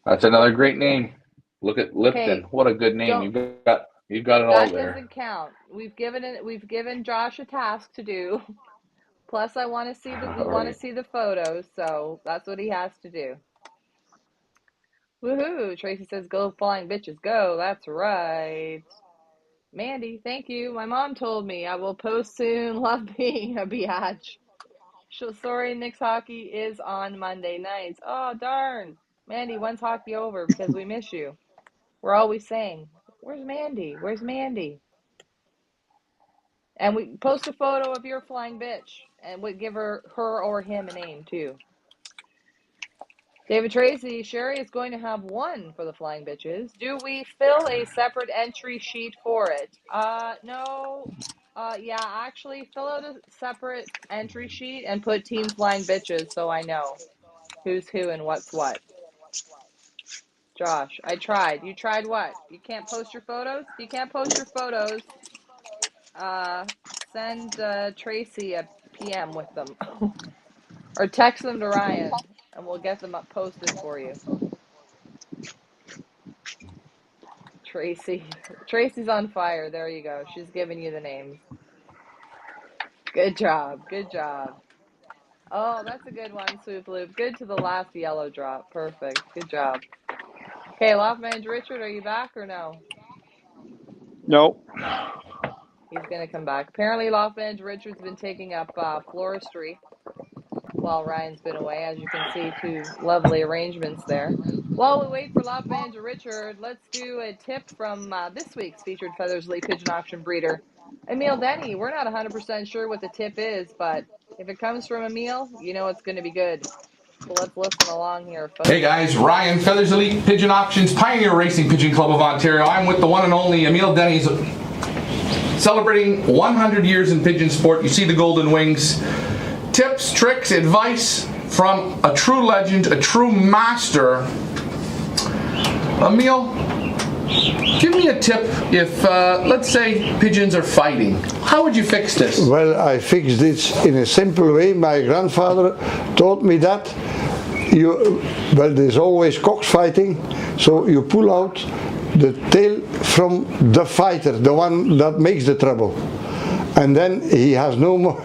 That's another great name. Look at Lipton. Okay, What a good name. don't You've got it all that there. doesn't count. We've given Josh a task to do. Plus I want to see we All want to right. see the photos, so that's what he has to do. Woohoo! Tracy says, go flying bitches, go. That's right. Mandy, thank you. My mom told me I will post soon. Love being a biatch. Sorry, Knicks hockey is on Monday nights. Oh, darn. Mandy, when's hockey over? Because we miss you. We're always saying, where's Mandy? Where's Mandy? And we post a photo of your flying bitch, and we give her or him a name, too. David Tracy, Sherry is going to have 1 for the Flying Bitches. Do we fill a separate entry sheet for it? No. Yeah, actually, fill out a separate entry sheet and put Team Flying Bitches so I know who's who and what's what. Josh, I tried. You tried what? You can't post your photos? If you can't post your photos, send Tracy a PM with them. Or text them to Ryan, and we'll get them up posted for you. Tracy's on fire. There you go. She's giving you the names. Good job. Good job. Oh, that's a good one, Swoop Loop. Good to the last yellow drop. Perfect. Good job. Okay, Loft Manager Richard, are you back or no? No. He's going to come back. Apparently, Loft Manager Richard's been taking up floristry while Ryan's been away. As you can see, 2 lovely arrangements there. While we wait for Loft Manager Richard, let's do a tip from this week's featured Feathersly Pigeon Auction breeder, Emile Denny. We're not 100% sure what the tip is, but if it comes from Emile, you know it's going to be good. So let's listen along here, folks. Hey guys, Ryan, Feathers Elite Pigeon Auctions, Pioneer Racing Pigeon Club of Ontario. I'm with the one and only Emile Denny, celebrating 100 years in pigeon sport. You see the golden wings. Tips, tricks, advice from a true legend, a true master. Emile, give me a tip if, let's say, pigeons are fighting. How would you fix this? Well, I fixed this in a simple way. My grandfather taught me that. There's always cocks fighting, so you pull out the tail from the fighter, the one that makes the trouble. And then he has no more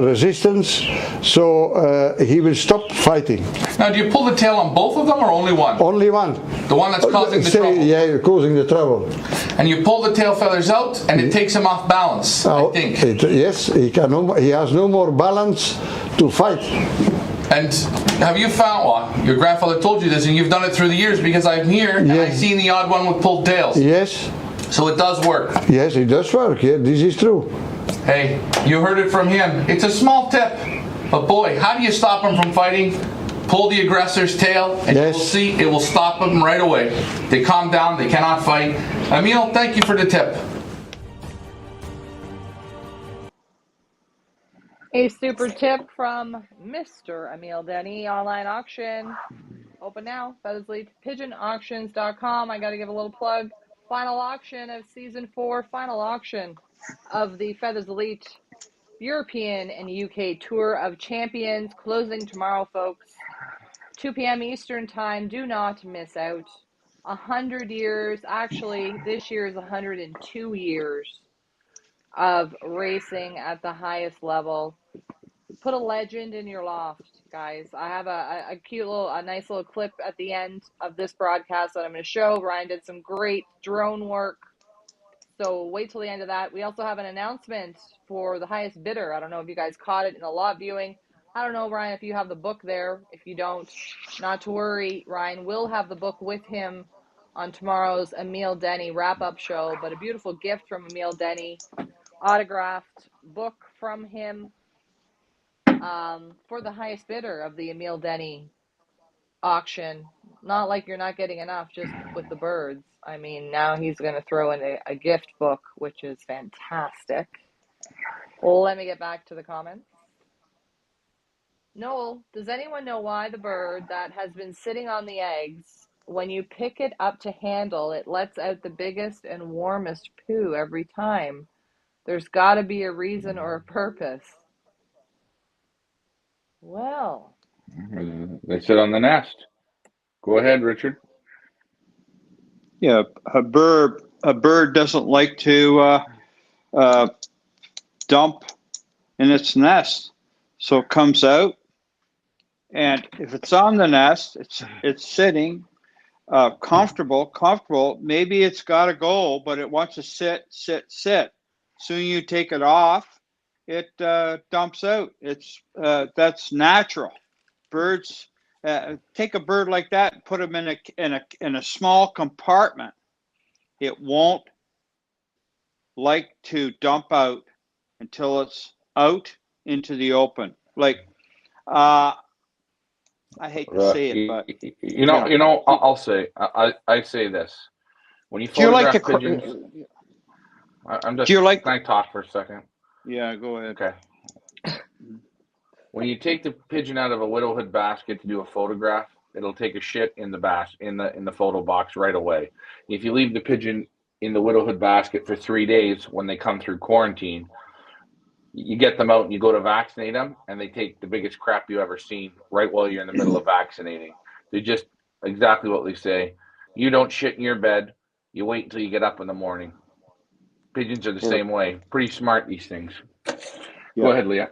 resistance, so he will stop fighting. Now, do you pull the tail on both of them or only one? Only one. The one that's causing the trouble? Yeah, you're causing the trouble. And you pull the tail feathers out, and it takes him off balance, I think. Yes, he has no more balance to fight. And have you found, well, your grandfather told you this, and you've done it through the years because I'm here, and I've seen the odd one with pulled tails. Yes. So it does work. Yes, it does work. Yeah, this is true. Hey, you heard it from him. It's a small tip, but boy, how do you stop him from fighting? Pull the aggressor's tail, and you will see it will stop them right away. They calm down, they cannot fight. Emile, thank you for the tip. A super tip from Mr. Emile Denny. Online auction. Open now. Feathersly pigeonauctions.com. I got to give a little plug. Final auction of season 4. Final auction of the Feathers Elite European and UK Tour of Champions. Closing tomorrow, folks. 2 p.m. Eastern Time. Do not miss out. 100 years. Actually, this year is 102 years of racing at the highest level. Put a legend in your loft, guys. I have a cute a nice little clip at the end of this broadcast that I'm going to show. Ryan did some great drone work, So wait till the end of that. We also have an announcement for the highest bidder. I don't know if you guys caught it in the lot viewing. I don't know, Ryan, if you have the book there. If you don't, not to worry. Ryan will have the book with him on tomorrow's Emile Denny wrap-up show. But a beautiful gift from Emile Denny, autographed book from him, for the highest bidder of the Emile Denny auction. Not like you're not getting enough just with the birds. I mean, now he's going to throw in a gift book, which is fantastic. Let me get back to the comments. Noel, does anyone know why the bird that has been sitting on the eggs, when you pick it up to handle, it lets out the biggest and warmest poo every time? There's got to be a reason or a purpose. Well, They sit on the nest. Go ahead, Richard. Yeah, a bird doesn't like to dump in its nest, so it comes out, and if it's on the nest, it's sitting comfortable. Maybe it's got to go, but it wants to sit. Soon you take it off, it dumps out. That's natural. Birds, take a bird like that and put them in a small compartment. It won't like to dump out until it's out into the open. Like, I hate to say it, but I'll say, I say this: when you do you like photograph to? pigeons, I'm just. Do you like? Can I talk for a second? Yeah, go ahead. Okay. When you take the pigeon out of a widowhood basket to do a photograph, it'll take a shit in the photo box right away. If you leave the pigeon in the widowhood basket for 3 days when they come through quarantine, you get them out and you go to vaccinate them, and they take the biggest crap you ever seen right while you're in the middle of vaccinating. They just exactly what they say. You don't shit in your bed. You wait until you get up in the morning. Pigeons are the same way. Pretty smart, these things. Yeah. Go ahead, Leah.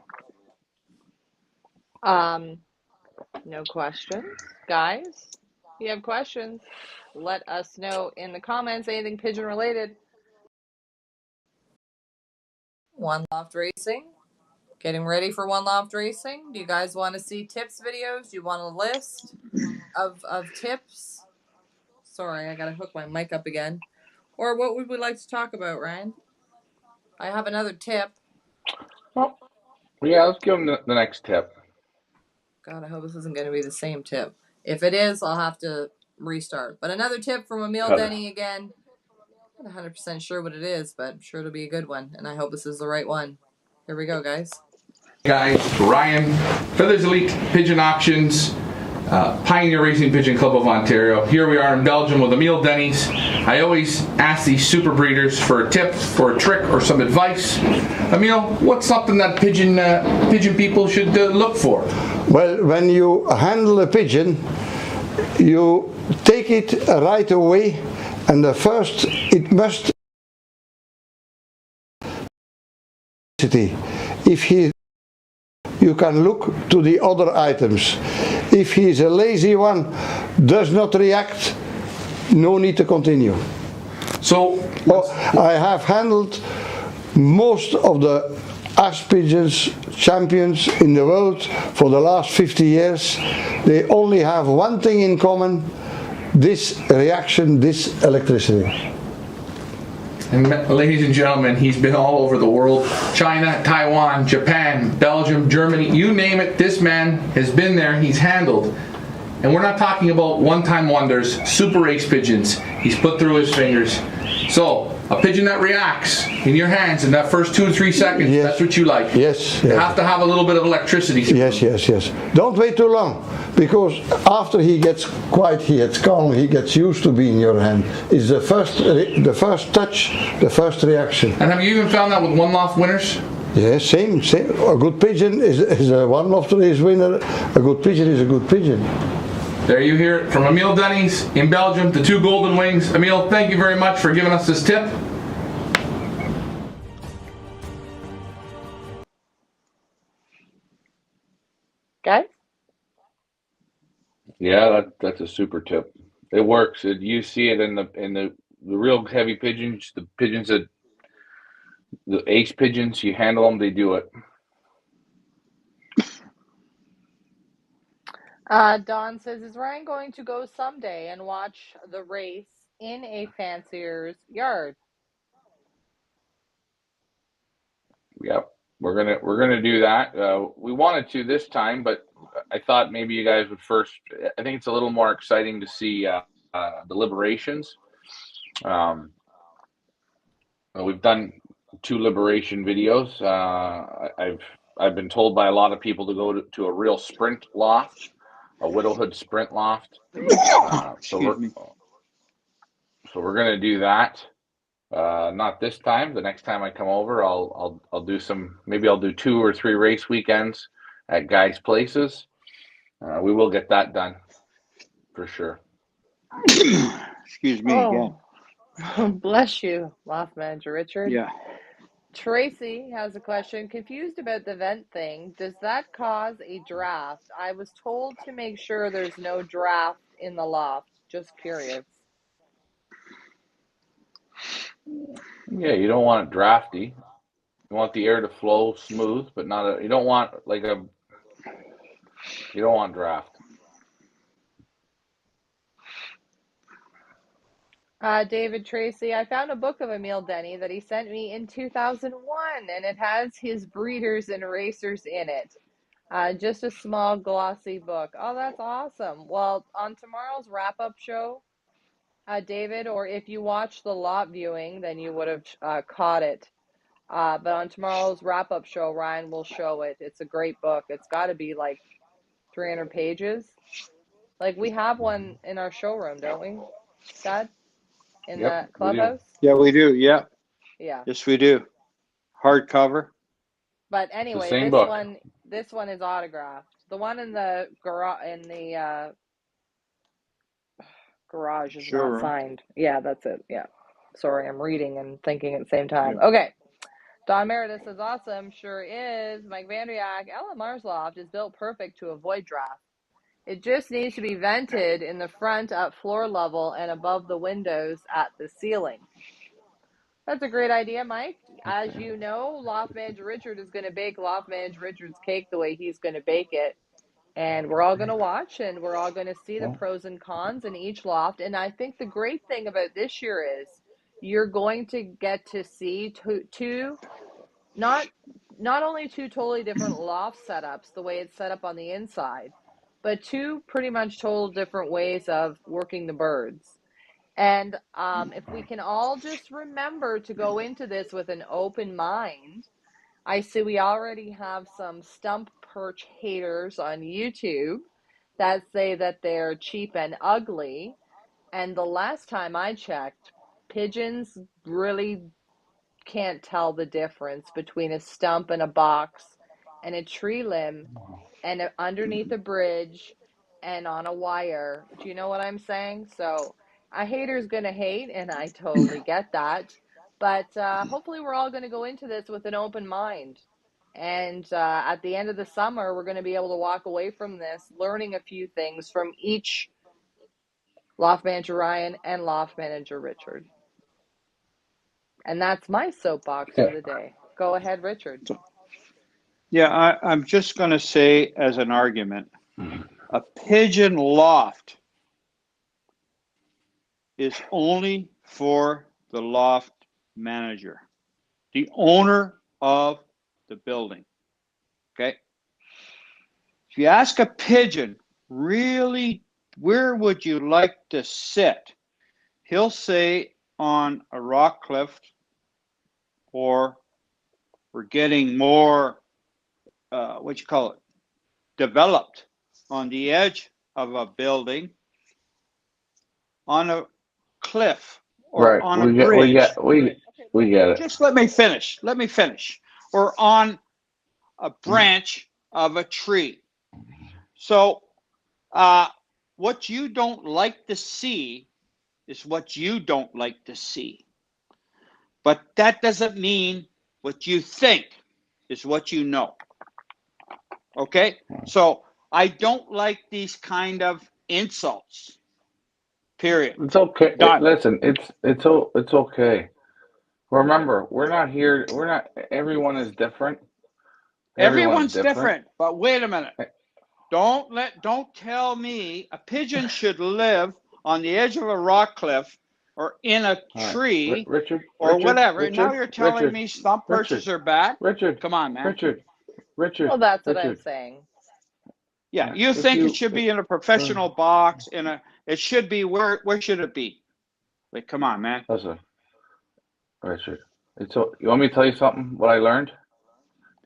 No questions. Guys, if you have questions, let us know in the comments, anything pigeon related. One Loft Racing. Getting ready for One Loft Racing. Do you guys want to see tips videos? Do you want a list of tips? Sorry, I gotta hook my mic up again. Or what would we like to talk about, Ryan? I have another tip. Well, yeah, let's give them the next tip. God, I hope this isn't going to be the same tip. If it is, I'll have to restart. But another tip from Emile Denny again. I'm not 100% sure what it is, but I'm sure it'll be a good one. And I hope this is the right one. Here we go, guys. Guys, Ryan, Feathers Elite Pigeon Auctions, Pioneer Racing Pigeon Club of Ontario. Here we are in Belgium with Emile Denny's. I always ask these super breeders for a tip, for a trick, or some advice. Emile, what's something that pigeon people should look for? Well, when you handle a pigeon, you take it right away, and the first, it must. If he, you can look to the other items. If he is a lazy one, does not react, no need to continue. So, I have handled most of the ash pigeons champions in the world for the last 50 years. They only have one thing in common: this reaction, this electricity. And ladies and gentlemen, he's been all over the world. China, Taiwan, Japan, Belgium, Germany, you name it, this man has been there, he's handled. And we're not talking about one-time wonders, super race pigeons he's put through his fingers. So, a pigeon that reacts in your hands in that first 2 to 3 seconds, yes. That's what you like. Yes. You have to have a little bit of electricity. Yes. Don't wait too long, because after he gets quiet, he gets calm, he gets used to being in your hand. It's the first touch, the first reaction. And have you even found that with One Loft winners? Yes, same. A good pigeon is a One Loft race winner. A good pigeon is a good pigeon. There you hear it from Emile Denny's in Belgium, the 2 golden wings. Emile, thank you very much for giving us this tip. Guys? Yeah, that's a super tip. It works. You see it in the real heavy pigeons, the pigeons that The ace pigeons, you handle them, they do it. Don says, is Ryan going to go someday and watch the race in a fancier's yard? Yep, we're gonna do that. We wanted to this time, but I thought maybe you guys would first. I think it's a little more exciting to see the liberations. Um, we've done 2 liberation videos. I've been told by a lot of people to go to a real sprint loft, a widowhood sprint loft. Excuse me. So we're gonna do that. Not this time. The next time I come over, I'll do some. Maybe I'll do 2 or 3 race weekends at guys' places. We will get that done for sure. Excuse me again. Bless you, Loft Manager Richard. Yeah. Tracy has a question. Confused about the vent thing. Does that cause a draft? I was told to make sure there's no draft in the loft. Just curious. Yeah, you don't want it drafty. You want the air to flow smooth, but not a. You don't want You don't want draft. David Tracy, I found a book of Emile Denny that he sent me in 2001, and it has his breeders and racers in it. Just a small glossy book. Oh, that's awesome. Well, on tomorrow's wrap-up show, David, or if you watch the lot viewing, then you would have caught it. But on tomorrow's wrap-up show, Ryan will show it. It's a great book. It's got to be like 300 pages. Like we have one in our showroom, don't we, Dad? In Yep, the clubhouse? Yeah, we do. Yeah. Yeah. Yes, we do. Hardcover. But It's the anyway, same book. this one is autographed. The one in the garage is not signed. Yeah, that's it. Yeah. Sorry, I'm reading and thinking at the same time. Yeah. Okay. Don Meredith says, awesome. Sure is. Mike Vandriak, LMR's loft is built perfect to avoid draft. It just needs to be vented in the front at floor level and above the windows at the ceiling. That's a great idea, Mike. As you know, Loft Manager Richard is going to bake Loft Manager Richard's cake the way he's going to bake it. And we're all going to watch and we're all going to see the pros and cons in each loft. And I think the great thing about this year is you're going to get to see two not only 2 totally different loft setups, the way it's set up on the inside, but 2 pretty much total different ways of working the birds. And if we can all just remember to go into this with an open mind, I see we already have some stump perch haters on YouTube that say that they're cheap and ugly. And the last time I checked, pigeons really can't tell the difference between a stump and a box and a tree limb and underneath a bridge and on a wire. Do you know what I'm saying? So a hater's gonna hate, and I totally get that. But hopefully we're all gonna go into this with an open mind. And at the end of the summer, we're going to be able to walk away from this learning a few things from each Loft Manager Ryan and Loft Manager Richard. And that's my soapbox for the day. Go ahead, Richard. Yeah, I'm just going to say as an argument, a pigeon loft is only for the loft manager, the owner of the building. Okay? If you ask a pigeon, really, where would you like to sit? He'll say on a rock cliff, or we're getting more, developed on the edge of a building, on a cliff, or Right. on a bridge. We get it. Just let me finish. Let me finish. Or on a branch of a tree. So what you don't like to see is what you don't like to see. But that doesn't mean what you think is what you know. Okay? So I don't like these kind of insults. Period. It's okay. Done. Listen, it's okay. Remember, we're not here. We're not. Everyone is different. Everyone's Everyone's different. different, but wait a minute. Don't tell me a pigeon should live on the edge of a rock cliff or in a All right, tree Richard, or Richard, whatever. And now Richard, you're telling Richard, me stump Richard, perches are bad? Richard, Come on, man. Richard, Richard, Well, that's what I'm Richard. saying. Yeah, you If think it you, should be in a professional box it should be where should it be? Like, come on, man. listen, Richard. You want me to tell you something? What I learned?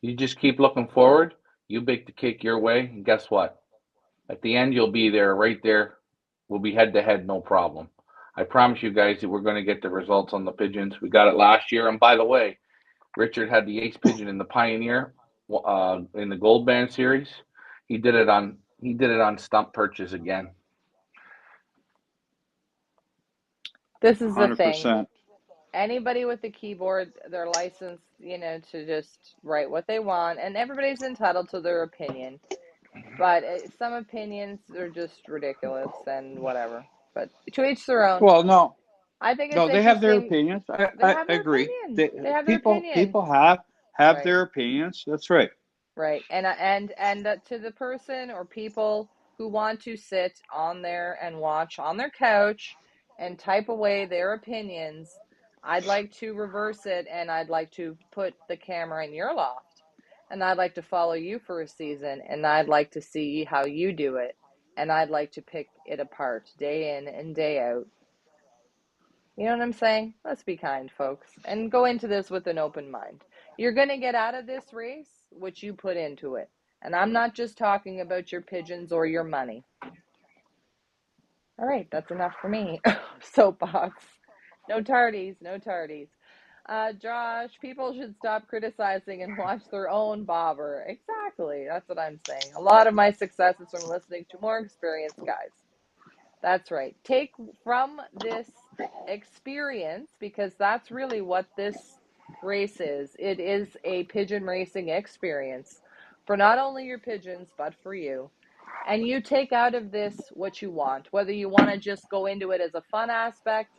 You just keep looking forward. You bake the cake your way, and guess what? At the end, you'll be there, right there. We'll be head to head, no problem. I promise you guys that we're going to get the results on the pigeons. We got it last year, and by the way, Richard had the ace pigeon in the Pioneer, in the Gold Band series. He did it on stump perches again. This is the thing. 100%. Anybody with a keyboard, they're licensed, to just write what they want, and everybody's entitled to their opinion. But some opinions are just ridiculous and whatever. But to each their own. Well, no. I think it's No, they have their interesting. opinions. They I have their agree. opinion. They have their opinion. People have Right. their opinions. That's right. Right. And to the person or people who want to sit on there and watch on their couch and type away their opinions, I'd like to reverse it, and I'd like to put the camera in your loft, and I'd like to follow you for a season, and I'd like to see how you do it, and I'd like to pick it apart day in and day out. You know what I'm saying? Let's be kind, folks, and go into this with an open mind. You're going to get out of this race what you put into it. And I'm not just talking about your pigeons or your money. All right, that's enough for me. Soapbox. No tardies, no tardies. Josh, people should stop criticizing and watch their own bobber. Exactly, that's what I'm saying. A lot of my success is from listening to more experienced guys. That's right. Take from this experience, because that's really what this race is. It is a pigeon racing experience for not only your pigeons, but for you. And you take out of this what you want, whether you want to just go into it as a fun aspect,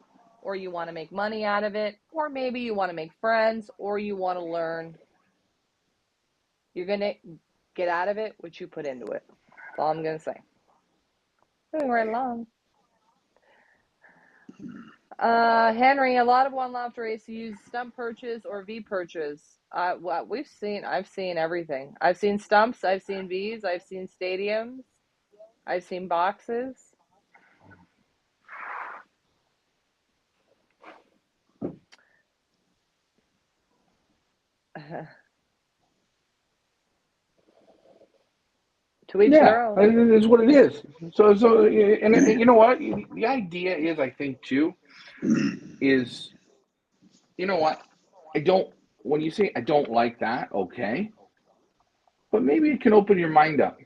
or you want to make money out of it, or maybe you want to make friends, or you want to learn. You're going to get out of it what you put into it. That's all I'm going to say. Moving right along. Henry, a lot of one loft race use stump perches or V perches. What I've seen everything. I've seen stumps, I've seen V's, I've seen stadiums, I've seen boxes. To each their Yeah, own. it is what it is. And you know what? The idea is, I think, too, is, you know what? When you say I don't like that, okay, but maybe it can open your mind up.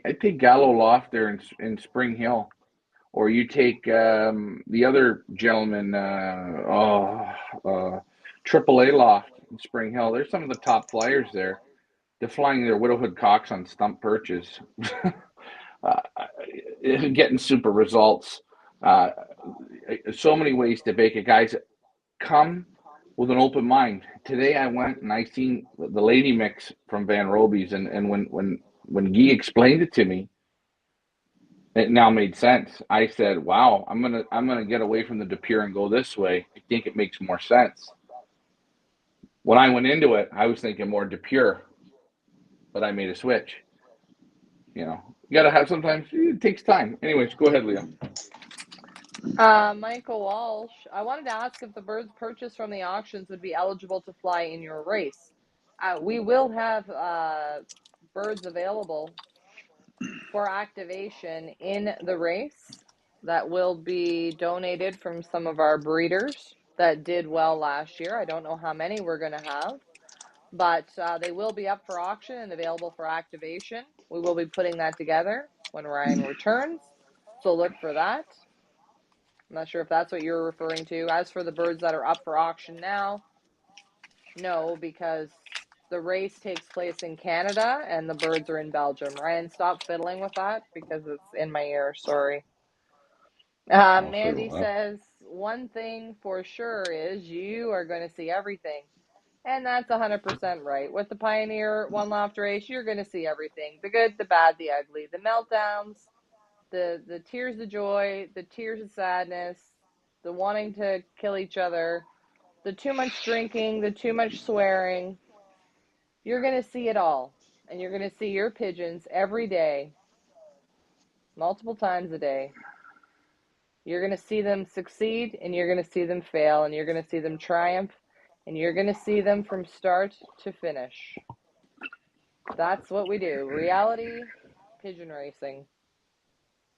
I take Gallo Loft there in Spring Hill, or you take the other gentleman, AAA Loft in Spring Hill. There's some of the top flyers there. They're flying their widowhood cocks on stump perches, getting super results. Uh, so many ways to bake it, guys. Come with an open mind. Today I went and I seen the lady mix from Van Roby's, and when Guy explained it to me, it now made sense. I said, "Wow, I'm gonna get away from the DePure and go this way. I think it makes more sense." When I went into it, I was thinking more DePure, but I made a switch. You gotta have, sometimes it takes time. Anyways, go ahead, Leo. Michael Walsh, I wanted to ask if the birds purchased from the auctions would be eligible to fly in your race. We will have birds available for activation in the race that will be donated from some of our breeders that did well last year. I don't know how many we're going to have, but they will be up for auction and available for activation. We will be putting that together when Ryan returns, so look for that. I'm not sure if that's what you're referring to. As for the birds that are up for auction now, no, because the race takes place in Canada and the birds are in Belgium. Ryan, stop fiddling with that because it's in my ear. Sorry. Mandy says, one thing for sure is you are going to see everything. And that's 100% right. With the Pioneer One Loft race, you're going to see everything. The good, the bad, the ugly, the meltdowns, the tears of joy, the tears of sadness, the wanting to kill each other, the too much drinking, the too much swearing. You're going to see it all. And you're going to see your pigeons every day, multiple times a day. You're going to see them succeed, and you're going to see them fail, and you're going to see them triumph, and you're going to see them from start to finish. That's what we do. Reality pigeon racing.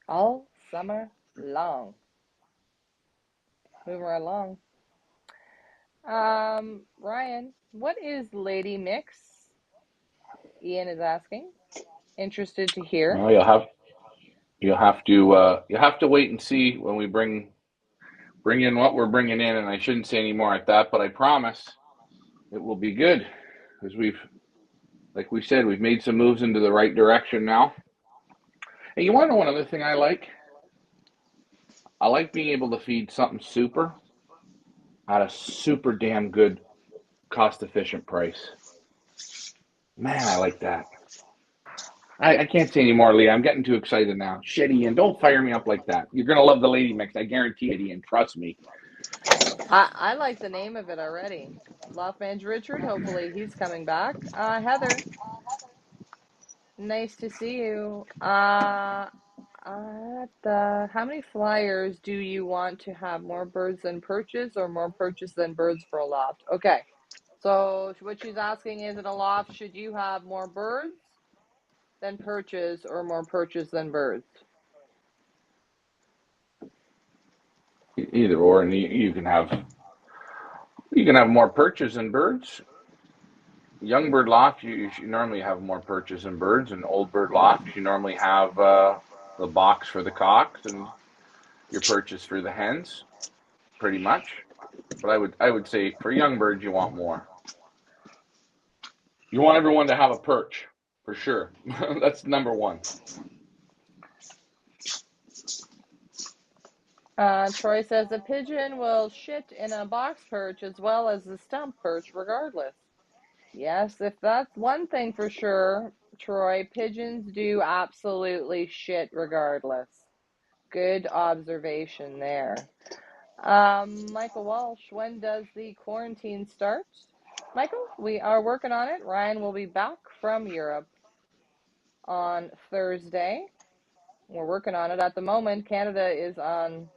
All summer long. Moving right along. Ryan, what is Lady Mix? Ian is asking. Interested to hear. Well, you'll have to wait and see when we bring in what we're bringing in, and I shouldn't say any more at that, but I promise it will be good because like we said, we've made some moves into the right direction now. And you want to know one other thing I like? I like being able to feed something super at a super damn good, cost-efficient price. Man, I like that. I can't say any more, Lee. I'm getting too excited now. Shit, Ian, don't fire me up like that. You're going to love the Lady Mix. I guarantee it, Ian. Trust me. I like the name of it already. Loftman's Richard, hopefully he's coming back. Heather, nice to see you. How many flyers do you want to have? More birds than perches or more perches than birds for a loft? Okay, so what she's asking is, in a loft, should you have more birds than perches or more perches than birds? Either or, and you can have more perches than birds. Young bird loft, you normally have more perches than birds, and old bird loft, you normally have the box for the cocks and your perches for the hens, pretty much. But I would say for young birds, you want more. You want everyone to have a perch, for sure. That's number one. Troy says a pigeon will shit in a box perch as well as the stump perch regardless. Yes, if that's one thing for sure, Troy, pigeons do absolutely shit regardless. Good observation there. Michael Walsh, when does the quarantine start? Michael, we are working on it. Ryan will be back from Europe on Thursday. We're working on it at the moment. Canada is on,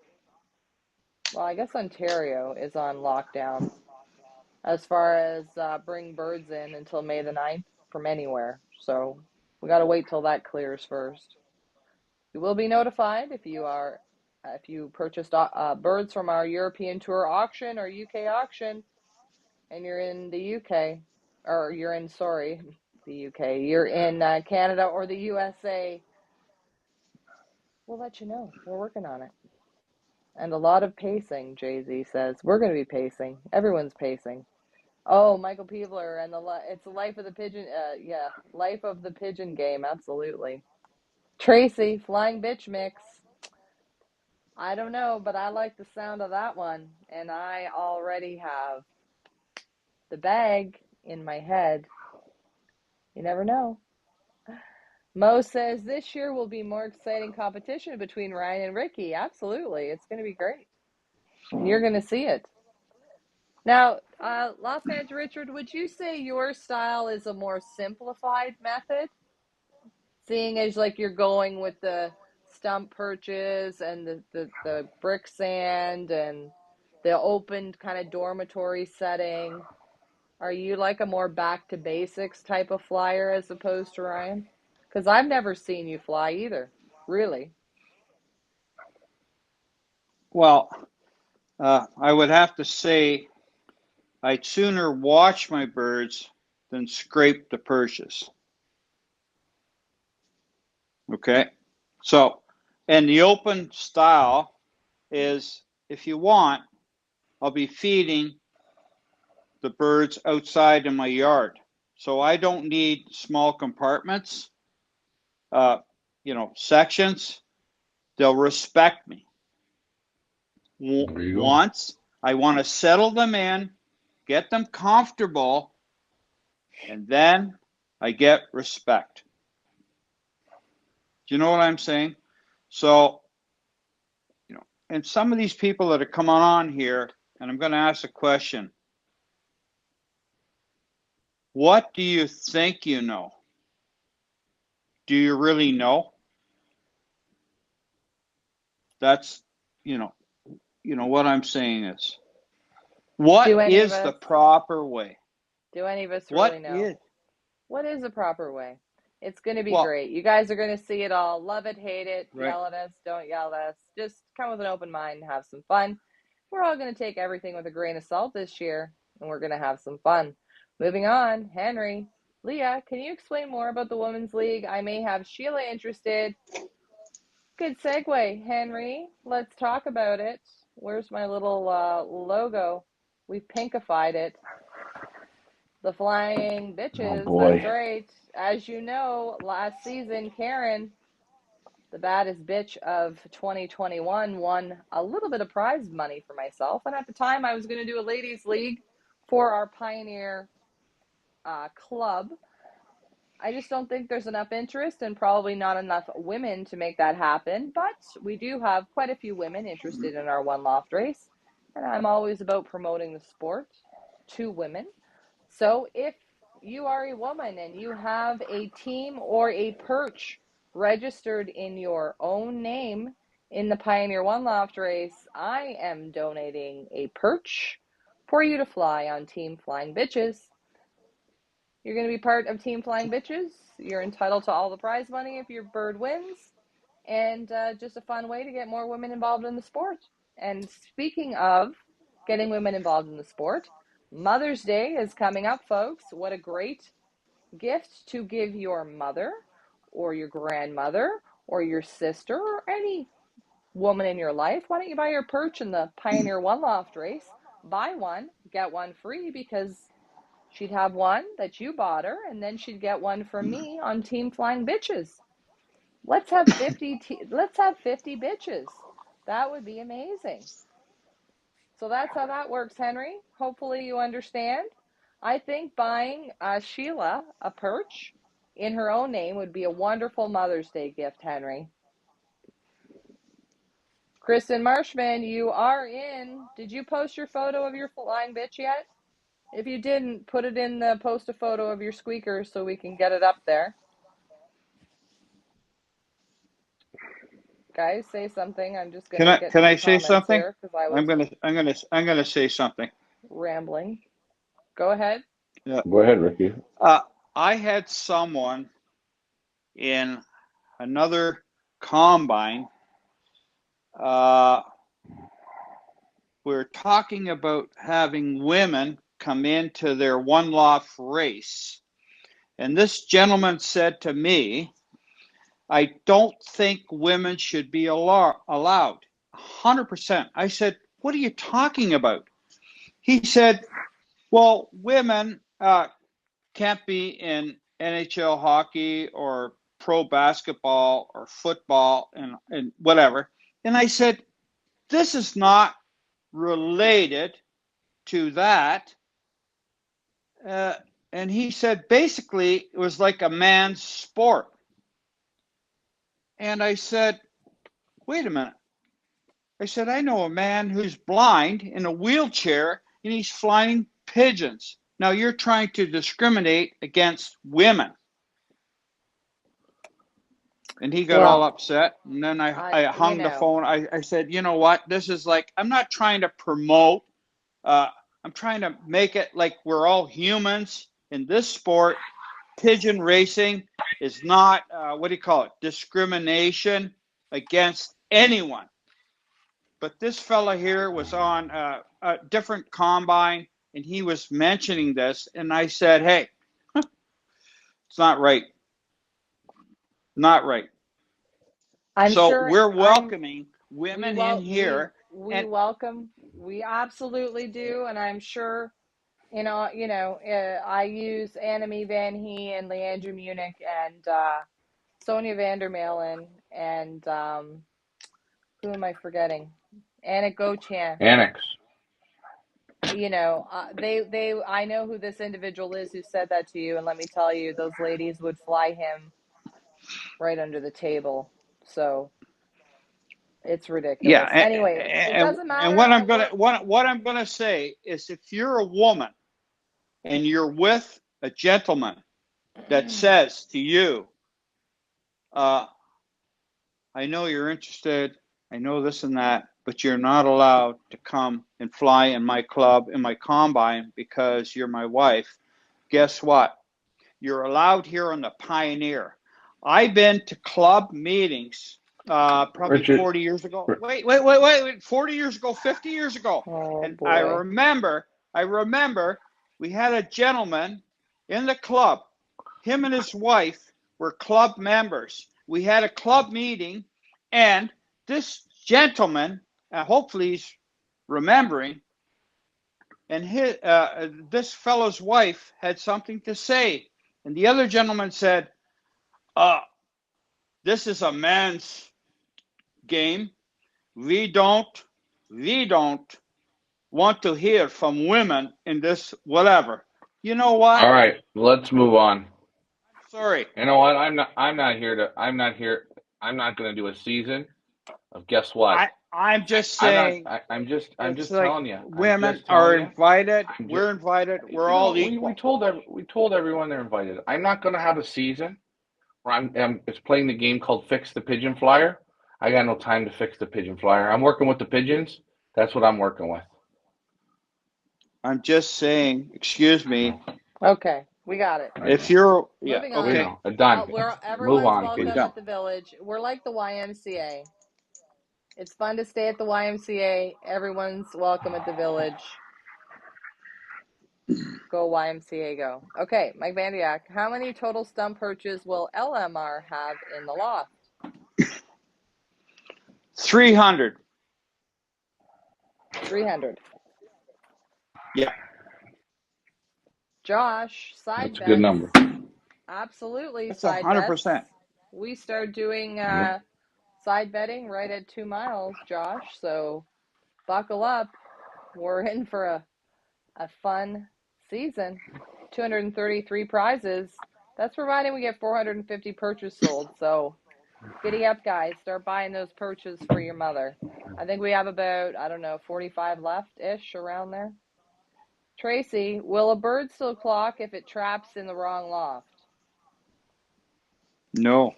well, I guess Ontario is on lockdown as far as bring birds in until May the 9th from anywhere. So we got to wait till that clears first. You will be notified if you purchased birds from our European Tour auction or UK auction, and you're in the UK, or you're in, sorry, the UK, you're in Canada or the USA, we'll let you know. We're working on it. And a lot of pacing, Jay-Z says. We're going to be pacing. Everyone's pacing. Oh, Michael Peebler, and it's the life of the pigeon, life of the pigeon game, absolutely. Tracy, Flying Bitch Mix. I don't know, but I like the sound of that one, and I already have the bag in my head. You never know. Mo says this year will be more exciting competition between Ryan and Ricky. Absolutely. It's going to be great. And you're going to see it. Now, Los Angeles Richard, would you say your style is a more simplified method? Seeing as like you're going with the stump perches and the brick sand and the opened kind of dormitory setting. Are you like a more back to basics type of flyer as opposed to Ryan? Because I've never seen you fly either, really. Well, I would have to say I'd sooner watch my birds than scrape the perches. Okay, so, and the open style is, if you want, I'll be feeding the birds outside in my yard. So I don't need small compartments, sections. They'll respect me. There you go. wants. I want to settle them in, get them comfortable, and then I get respect. Do you know what I'm saying? So, and some of these people that are coming on here, and I'm going to ask a question. What do you think you know? Do you really know? That's, what I'm saying is, what is the proper way? Do any of us What really know? is? What is the proper way? It's going to be Well, great. You guys are going to see it all. Love it, hate it, right. yell at us, don't yell at us. Just come with an open mind and have some fun. We're all going to take everything with a grain of salt this year, and we're going to have some fun. Moving on, Henry. Leah, can you explain more about the Women's League? I may have Sheila interested. Good segue, Henry. Let's talk about it. Where's my little logo? We pinkified it. The Flying Bitches, Oh boy. that's right. As you know, last season, Karen, the baddest bitch of 2021, won a little bit of prize money for myself. And at the time, I was going to do a ladies' league for our Pioneer club. I just don't think there's enough interest and probably not enough women to make that happen. But we do have quite a few women interested in our One Loft race. And I'm always about promoting the sport to women. So if you are a woman and you have a team or a perch registered in your own name in the Pioneer One Loft race, I am donating a perch for you to fly on Team Flying Bitches. You're going to be part of Team Flying Bitches. You're entitled to all the prize money if your bird wins. And just a fun way to get more women involved in the sport. And speaking of getting women involved in the sport, Mother's Day is coming up, folks. What a great gift to give your mother or your grandmother or your sister or any woman in your life. Why don't you buy your perch in the Pioneer One Loft race? Buy one, get one free, because she'd have one that you bought her, and then she'd get one from me on Team Flying Bitches. Let's have 50 bitches. That would be amazing. So that's how that works, Henry. Hopefully you understand. I think buying Sheila a perch in her own name would be a wonderful Mother's Day gift, Henry. Kristen Marshman, you are in. Did you post your photo of your flying bitch yet? If you didn't, put it in the post a photo of your squeaker so we can get it up there. Guys, say something. I'm just gonna get Can some I say comments something? here because I was I'm gonna say something. rambling. Go ahead. Yeah. Go ahead, Ricky. I had someone in another combine. We're talking about having women come into their One Loft race. And this gentleman said to me, I don't think women should be allowed. 100%. I said, what are you talking about? He said, well, women can't be in NHL hockey or pro basketball or football and whatever. And I said, this is not related to that. And he said, basically, it was like a man's sport. And I said, wait a minute. I said, I know a man who's blind in a wheelchair and he's flying pigeons. Now you're trying to discriminate against women. And he got all upset. And then I hung the phone. I said, you know what? This is like, I'm not trying to promote. I'm trying to make it like we're all humans in this sport. Pigeon racing is not, discrimination against anyone. But this fella here was on a different combine, and he was mentioning this, and I said, hey, it's not right. Not right. We're welcoming women in here. We absolutely do, and I'm sure, I use Annemie Van Hee and Leandra Munich and Sonia Vandermeulen and who am I forgetting? Anna Gochan. Annex. You know, I know who this individual is who said that to you, and let me tell you, those ladies would fly him right under the table. So it's Yeah, ridiculous. Anyway, it doesn't and matter. what I'm gonna say is, if you're a woman and you're with a gentleman that says to you, I know you're interested, I know this and that, but you're not allowed to come and fly in my club, in my combine, because you're my wife. Guess what? You're allowed here on the Pioneer. I've been to club meetings probably Richard. 40 years ago. Wait, 40 years ago, 50 years ago. Oh And I boy. remember we had a gentleman in the club. Him and his wife were club members. We had a club meeting, and this gentleman, hopefully he's remembering, and this fellow's wife had something to say. And the other gentleman said, this is a man's game. We don't want to hear from women in this whatever. You know what? All right, let's move on. Sorry. You know what? I'm not here. I'm not going to do a season of guess what? I'm just saying. I'm just It's like telling you. women are invited. We're invited. We're all equal. We told everyone they're invited. I'm not going to have a season where I'm it's playing the game called Fix the Pigeon Flyer. I got no time to fix the pigeon flyer. I'm working with the pigeons. That's what I'm working with. I'm just saying. Excuse me. Okay, we got it. If you're Moving on. okay. Done. Everyone's Move on, welcome kids. at the village. We're like the YMCA. It's fun to stay at the YMCA. Everyone's welcome at the village. Go YMCA, go. Okay, Mike Vandiak, how many total stump perches will LMR have in the loft? 300. 300. Yeah. Josh, side That's bets. a good number. Absolutely, That's side 100%. bets. We start doing side betting right at 2 miles, Josh. So buckle up. We're in for a fun season. 233 prizes. That's providing we get 450 perches sold. So giddy up, guys. Start buying those perches for your mother. I think we have about, 45 left-ish, around there. Tracy, will a bird still clock if it traps in the wrong loft? No.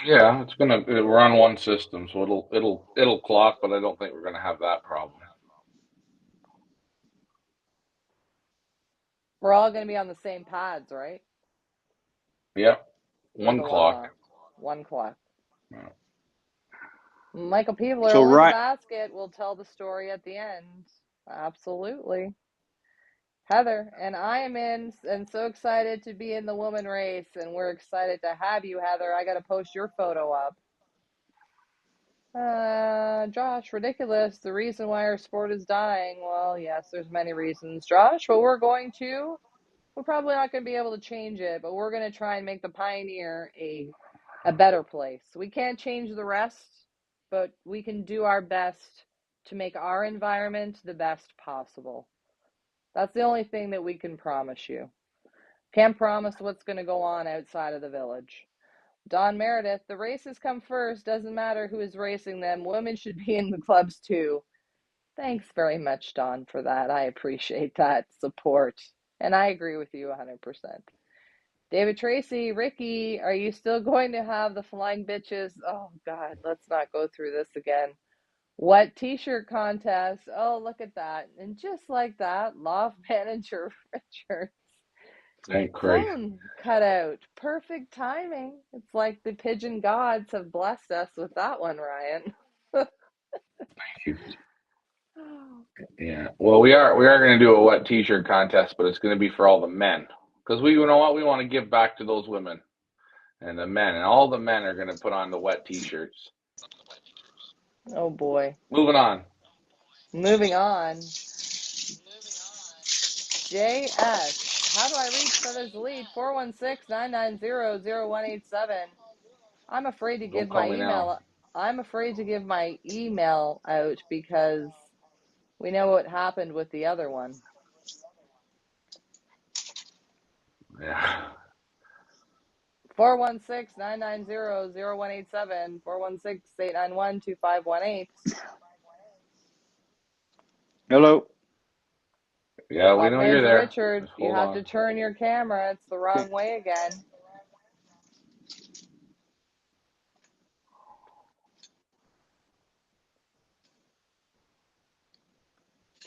Yeah, we're on one system, so it'll clock, but I don't think we're gonna have that problem. We're all going to be on the same pads, right? Yep. For One the clock. one clock. Yeah. Michael Peebler, So only the basket will tell the story at the end. Absolutely. Heather, and I am in and so excited to be in the woman race, and we're excited to have you, Heather. I got to post your photo up. Josh, ridiculous. The reason why our sport is dying. Well, yes, there's many reasons, Josh, but we're probably not going to be able to change it, but we're going to try and make the Pioneer a better place. We can't change the rest, but we can do our best to make our environment the best possible. That's the only thing that we can promise you. Can't promise what's going to go on outside of the village. Don Meredith, the races come first. Doesn't matter who is racing them. Women should be in the clubs too. Thanks very much, Don, for that. I appreciate that support. And I agree with you 100%. David Tracy, Ricky, are you still going to have the flying bitches? Oh, God, let's not go through this again. What t-shirt contest? Oh, look at that. And just like that, Loft Manager Richards. Thank Christ. Phone cut out. Perfect timing. It's like the pigeon gods have blessed us with that one, Ryan. Thank you. Yeah. Well, we are going to do a wet t-shirt contest, but it's going to be for all the men, because you know what, we want to give back to those women and the men, and all the men are going to put on the wet t-shirts. Oh boy. Moving on. JS, how do I reach Feathers Elite? 416-990-0187. I'm afraid to give my email. I'm afraid to give my email out because we know what happened with the other one. Yeah. 416-990-0187, 416-891-2518. Hello. Yeah, we Top know you're Manager there. Richard, Just you hold have on. to turn your camera. It's the Okay. wrong way again.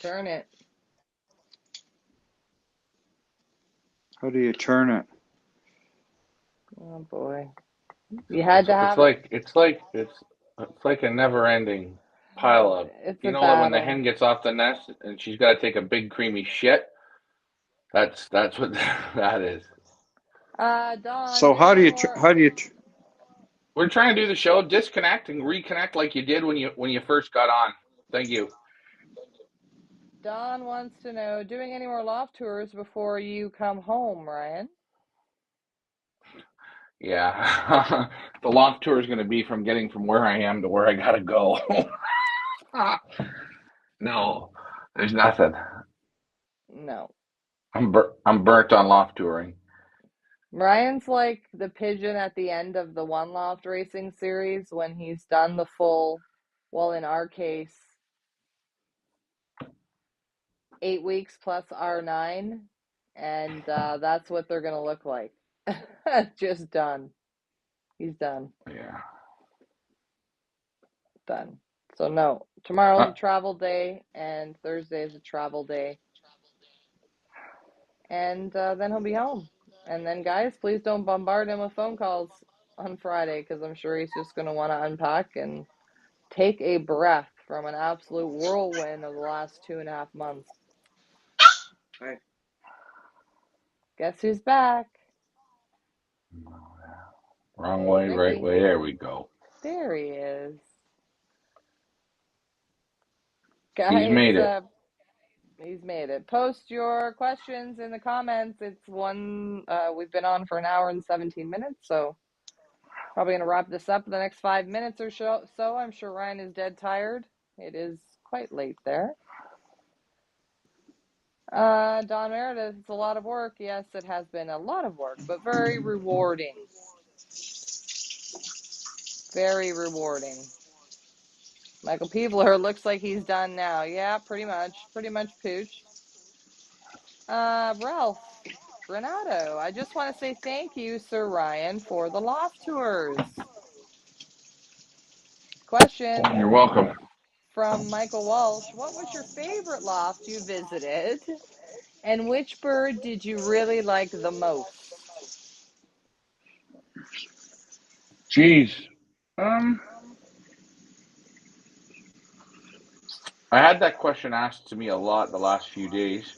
Turn it. How do you turn it? Oh boy. You had to It's have it. like it's like a never-ending pile of. It's a You know, like when the battle. hen gets off the nest and she's got to take a big creamy shit. That's what that is. Don, So doing how do any you more? We're trying to do the show, disconnect and reconnect like you did when you first got on. Thank you. Don wants to know, doing any more loft tours before you come home, Ryan? Yeah, the loft tour is going to be from getting from where I am to where I gotta go. No, there's nothing. No. I'm burnt on loft touring. Ryan's like the pigeon at the end of the One Loft Racing series when he's done the full, well, in our case, 8 weeks plus R9, and that's what they're going to look like. Just done. He's done. Yeah. Done. So, no. Tomorrow's a Uh, travel day, and Thursday is a travel day. And then he'll be home. And then, guys, please don't bombard him with phone calls on Friday because I'm sure he's just going to want to unpack and take a breath from an absolute whirlwind of the last 2.5 months. Hi. Guess who's back? Wrong Hey, way, right Mickey. way. There we go. There he is. He's Guys, made it. he's made it. Post your questions in the comments. It's we've been on for an hour and 17 minutes, so probably going to wrap this up in the next 5 minutes or so. I'm sure Ryan is dead tired. It is quite late there. Don Meredith, it's a lot of work. Yes, it has been a lot of work, but very rewarding. Very rewarding. Michael Peebler looks like he's done now. Yeah, pretty much. Pretty much pooched. Ralph Renato, I just want to say thank you, Sir Ryan, for the loft tours. Question You're welcome. from Michael Walsh. What was your favorite loft you visited? And which bird did you really like the most? Jeez. I had that question asked to me a lot the last few days.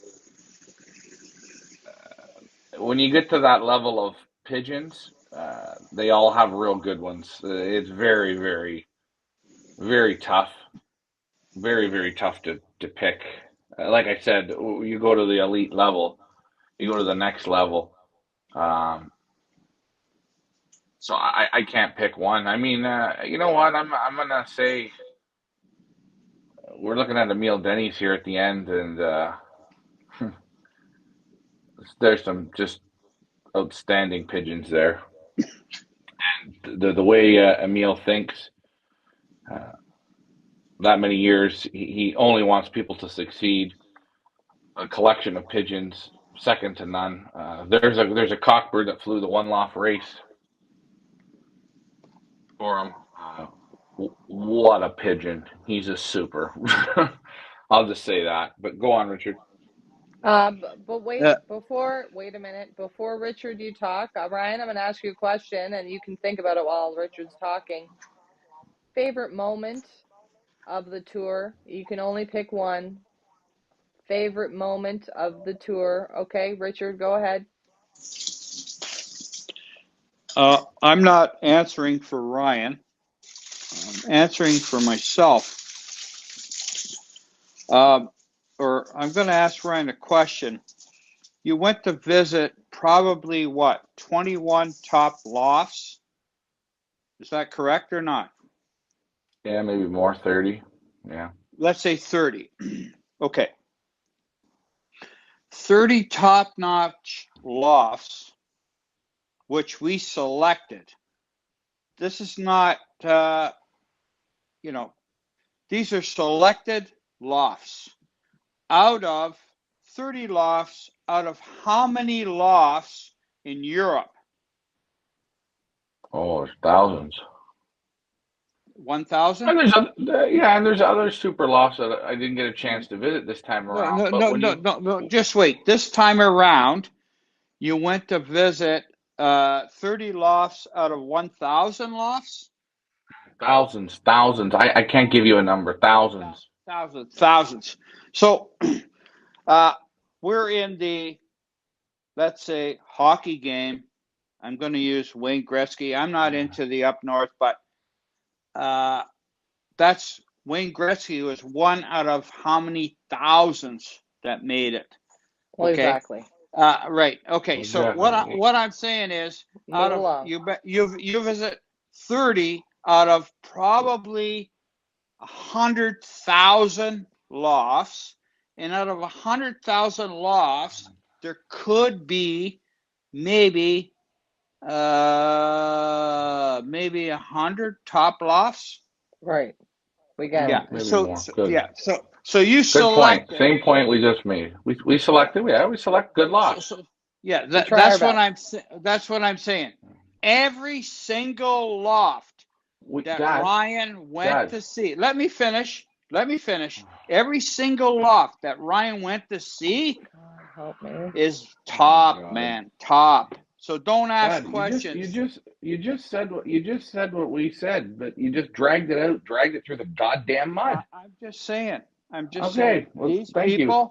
When you get to that level of pigeons, they all have real good ones. It's very, very, very tough. Very, very tough to pick. Like I said, you go to the elite level, you go to the next level. Um, so I can't pick one. I mean, you know what? I'm gonna say we're looking at Emile Denny's here at the end, and there's some just outstanding pigeons there. The way Emile thinks, uh, that many years, he only wants people to succeed. A collection of pigeons, second to none. There's a cockbird that flew the one loft race for him. What a pigeon! He's a super. I'll just say that. But go on, Richard. But Uh, wait a minute. Before Richard, you talk, Ryan, I'm going to ask you a question and you can think about it while Richard's talking. Favorite moment of the tour? You can only pick one. Favorite moment of the tour. Okay, Richard, go ahead. I'm not answering for Ryan. I'm answering for myself. Or I'm going to ask Ryan a question. You went to visit probably what, 21 top lofts? Is that correct or not? Yeah, maybe more, 30. Yeah. Let's say 30. Okay. 30 top-notch lofts, which we selected. This is not, these are selected lofts out of 30 lofts out of how many lofts in Europe? Oh, there's thousands. 1,000? And there's other super lofts that I didn't get a chance to visit this time No, around. no, But no, when no, you no, no. Just wait. This time around, you went to visit 30 lofts out of 1,000 lofts? thousands, I can't give you a number. Thousands. Thousands. So we're in the, let's say, hockey game. I'm going to use Wayne Gretzky. I'm not into the up north, but that's Wayne Gretzky was one out of how many thousands that made it. Well, Okay. exactly. Right. Okay. So Exactly. what I'm saying is, out Move of along. you visit 30 out of probably 100,000 lofts, and out of 100,000 lofts, there could be maybe 100 top lofts. Right. We get Yeah. it. Maybe So, more. Good. so you Good point. selected. Same point we just made. We selected. Yeah, we select good lofts. Yeah, We try our that's what I'm saying. Every single loft that Ryan went to see. Let me finish. Every single loft that Ryan went to see God help me. is top, God. man, top. So don't ask Dad, questions. you just said what we said, but you just dragged it through the goddamn mud. I'm just saying. Okay, well, thank you.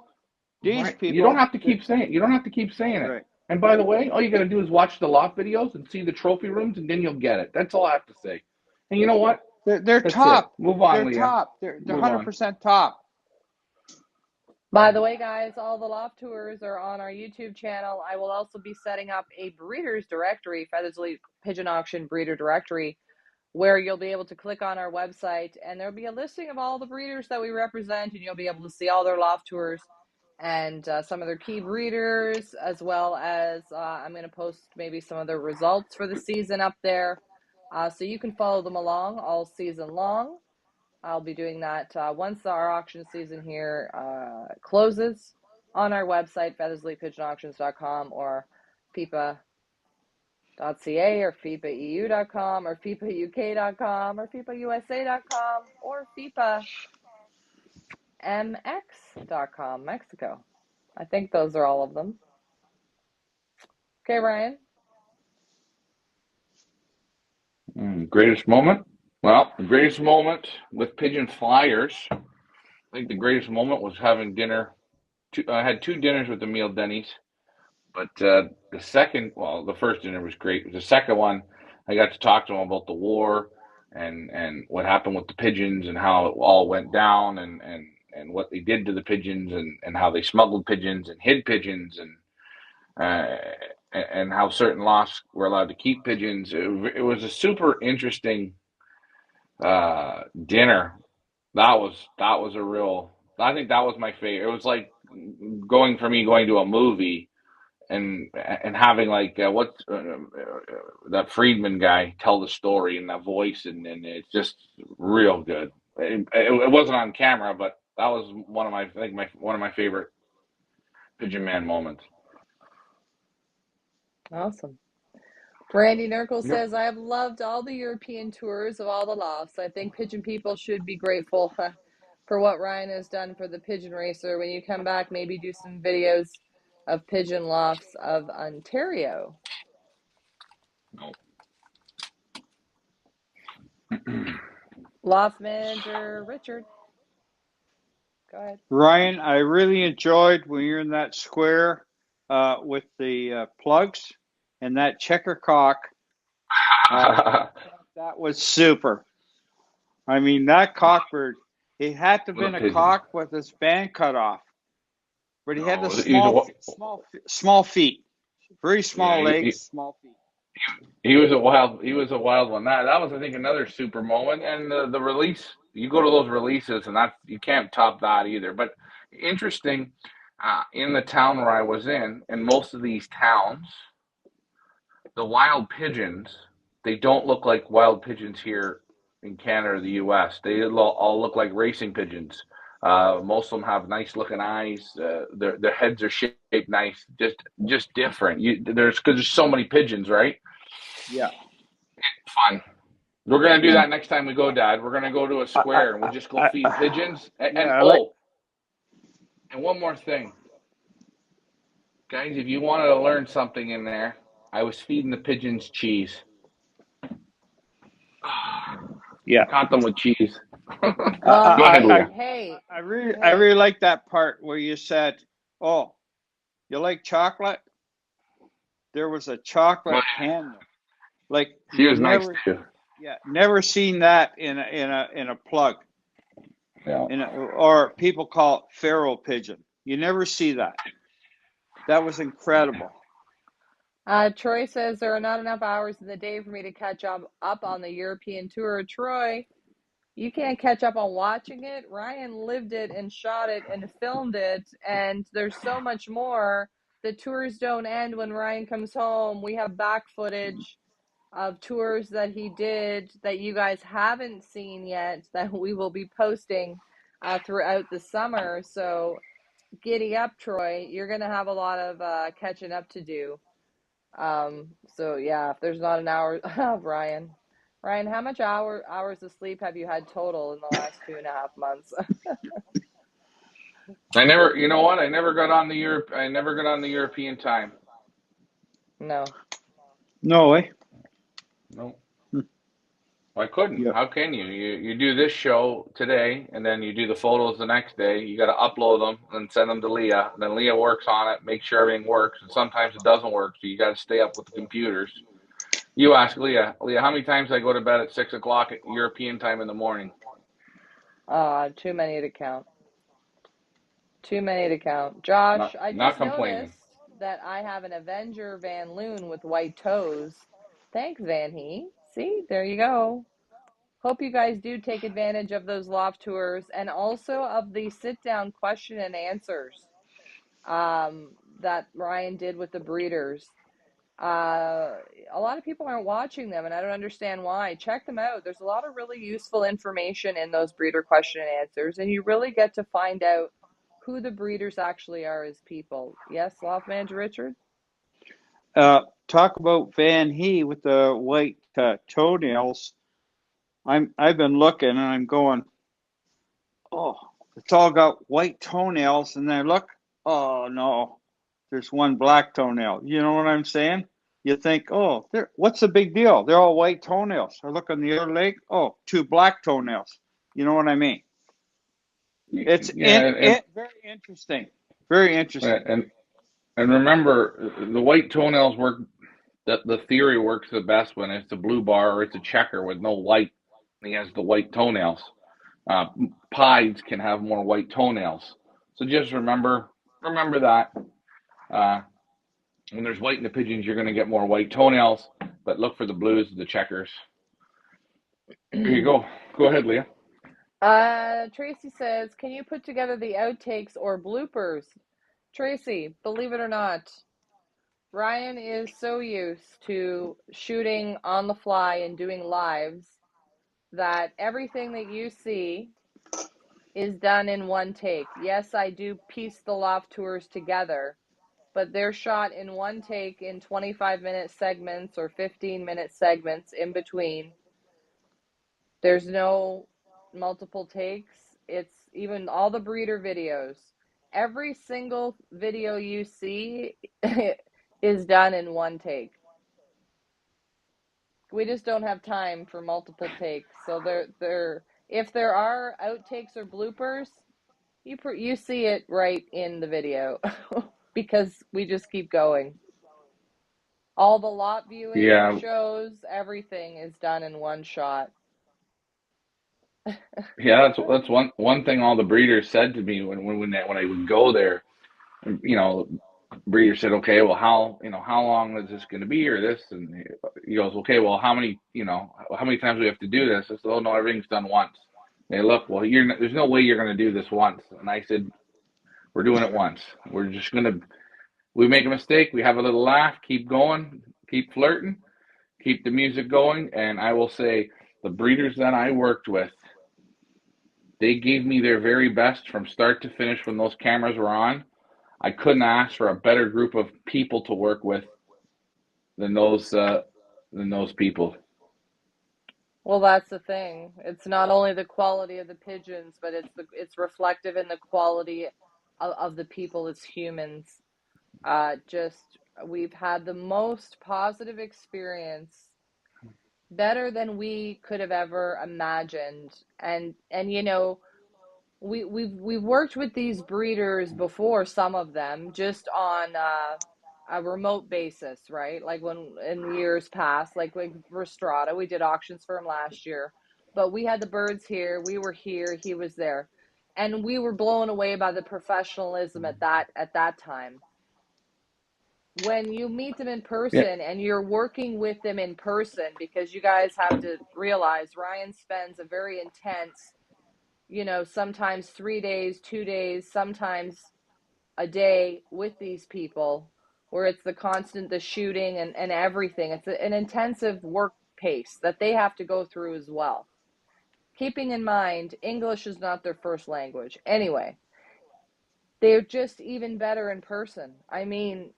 These Right. people. You don't have to keep saying it. You don't have to keep saying it. Right. And by the way, all you got to do is watch the loft videos and see the trophy rooms, and then you'll get it. That's all I have to say. And you know what? They're That's top. it. Move on, They're Leah. top. They're Move on. 100% top. By the way, guys, all the loft tours are on our YouTube channel. I will also be setting up a breeders directory, Feathersleep Pigeon Auction breeder directory, where you'll be able to click on our website and there'll be a listing of all the breeders that we represent, and you'll be able to see all their loft tours and some of their key breeders, as well as I'm going to post maybe some of the results for the season up there, so you can follow them along all season long. I'll be doing that once our auction season here closes on our website, feathersleeppigeonauctions.com or FIPA.ca or FIPAEU.com or FIPAUK.com or FIPAUSA.com or FIPAMX.com, Mexico. I think those are all of them. Okay, Ryan? Greatest moment? Well, the greatest moment with Pigeon Flyers, I think the greatest moment was having dinner. I had 2 dinners with Emile Denny's, but the first dinner was great. The second one, I got to talk to him about the war and what happened with the pigeons and how it all went down and what they did to the pigeons and how they smuggled pigeons and hid pigeons and how certain lofts were allowed to keep pigeons. It was a super interesting dinner. That was a real. I think that was my favorite. It was like going to a movie and having like that Friedman guy tell the story in that voice, and it's just real good. It wasn't on camera, but that was one of my favorite Pigeon Man moments. Awesome. Randy Nerkel Yep. says, I have loved all the European tours of all the lofts. I think pigeon people should be grateful for what Ryan has done for the pigeon racer. When you come back, maybe do some videos of pigeon lofts of Ontario. Loft manager Richard, go ahead. Ryan, I really enjoyed when you're in that square with the plugs and that checker cock. That was super. I mean, that cockbird, he had to have been a cock with his band cut off, but he had the small feet, very small legs, small feet. He was a wild one. That was, I think, another super moment. And the release, you go to those releases, and that you can't top that either. But interesting, in the town where I was in most of these towns, the wild pigeons, they don't look like wild pigeons here in Canada or the U.S. They all look like racing pigeons. Most of them have nice looking eyes. Their heads are shaped nice, just different. There's because there's so many pigeons, right? Yeah. Fun. We're gonna do And that next time we go, Dad. We're gonna go to a I, square and we'll just go I, feed I pigeons. And yeah, I like. oh, and one more thing, guys, if you wanted to learn something in there, I was feeding the pigeons cheese. Yeah. Caught them with cheese. Well, Go ahead, I, Leah. hey, I hey, really like that part where you said, "Oh, you like chocolate?" There was a chocolate candle. Like She you was nice never, too. yeah, never seen that in a plug, Yeah. or people call it feral pigeon. You never see that. That was incredible. Troy says there are not enough hours in the day for me to catch up on the European tour. Troy, you can't catch up on watching it. Ryan lived it and shot it and filmed it, and there's so much more. The tours don't end when Ryan comes home. We have back footage of tours that he did that you guys haven't seen yet that we will be posting throughout the summer. So giddy up, Troy. You're going to have a lot of catching up to do. So yeah, if there's not an hour, Ryan, how much hours of sleep have you had total in the last 2.5 months? I never, you know what? I never got on the Europe. I never got on the European time. No. No way. No, I couldn't. Yep. How can you? You do this show today, and then you do the photos the next day. You got to upload them and send them to Leah. And then Leah works on it, make sure everything works. And sometimes it doesn't work, so you got to stay up with the computers. You ask Leah. Leah, how many times I go to bed at 6 o'clock at European time in the morning? Too many to count. Too many to count. Josh, I Not just complaining. noticed that I have an Avenger Van Loon with white toes. Thanks, Van He. See, there you go. Hope you guys do take advantage of those loft tours and also of the sit down question and answers that Ryan did with the breeders. A lot of people aren't watching them, and I don't understand why. Check them out. There's a lot of really useful information in those breeder question and answers, and you really get to find out who the breeders actually are as people. Yes, Loft Manager Richard? Talk about Van He with the white toenails. I've been looking and I'm going, oh, it's all got white toenails, and then I look, oh no, there's one black toenail. You know what I'm saying? You think, oh, what's the big deal? They're all white toenails. I look on the other leg, oh, two black toenails. You know what I mean? It's Yeah, very interesting. Very interesting. and remember, the white toenails work. The theory works the best when it's a blue bar or it's a checker with no white. And he has the white toenails. Uh, Pieds can have more white toenails. So just remember that. Uh, when there's white in the pigeons, you're going to get more white toenails. But look for the blues, the checkers. Here you go. Go ahead, Leah. Tracy says, can you put together the outtakes or bloopers? Tracy, believe it or not, Ryan is so used to shooting on the fly and doing lives that everything that you see is done in one take. Yes, I do piece the loft tours together, but they're shot in one take in 25-minute segments or 15-minute segments in between. There's no multiple takes. It's even all the breeder videos. Every single video you see is done in one take. We just don't have time for multiple takes. So if there are outtakes or bloopers, you see it right in the video because we just keep going. All the lot viewing Yeah, shows, everything is done in one shot. yeah. That's one thing all the breeders said to me when I would go there. You know, breeder said, okay, well, how long is this going to be or this? And he goes, okay, well, how many times do we have to do this? I said, oh, no, everything's done once. They look, well, there's no way you're going to do this once. And I said, we're doing it once. We're just going to, we make a mistake, we have a little laugh, keep going, keep flirting, keep the music going. And I will say the breeders that I worked with, they gave me their very best from start to finish when those cameras were on. I couldn't ask for a better group of people to work with than those people. Well, that's the thing. It's not only the quality of the pigeons, but it's reflective in the quality of the people as humans. We've had the most positive experience, better than we could have ever imagined. And we've worked with these breeders before, some of them just on a remote basis, right? Like when in years past, like for Strata, we did auctions for him last year, but we had the birds here, we were here, he was there, and we were blown away by the professionalism at that time. When you meet them in person and you're working with them in person, because you guys have to realize Ryan spends a very intense, sometimes 3 days, 2 days, sometimes a day with these people, where it's the shooting and everything. It's an intensive work pace that they have to go through as well. Keeping in mind, English is not their first language. Anyway, they're just even better in person. I mean,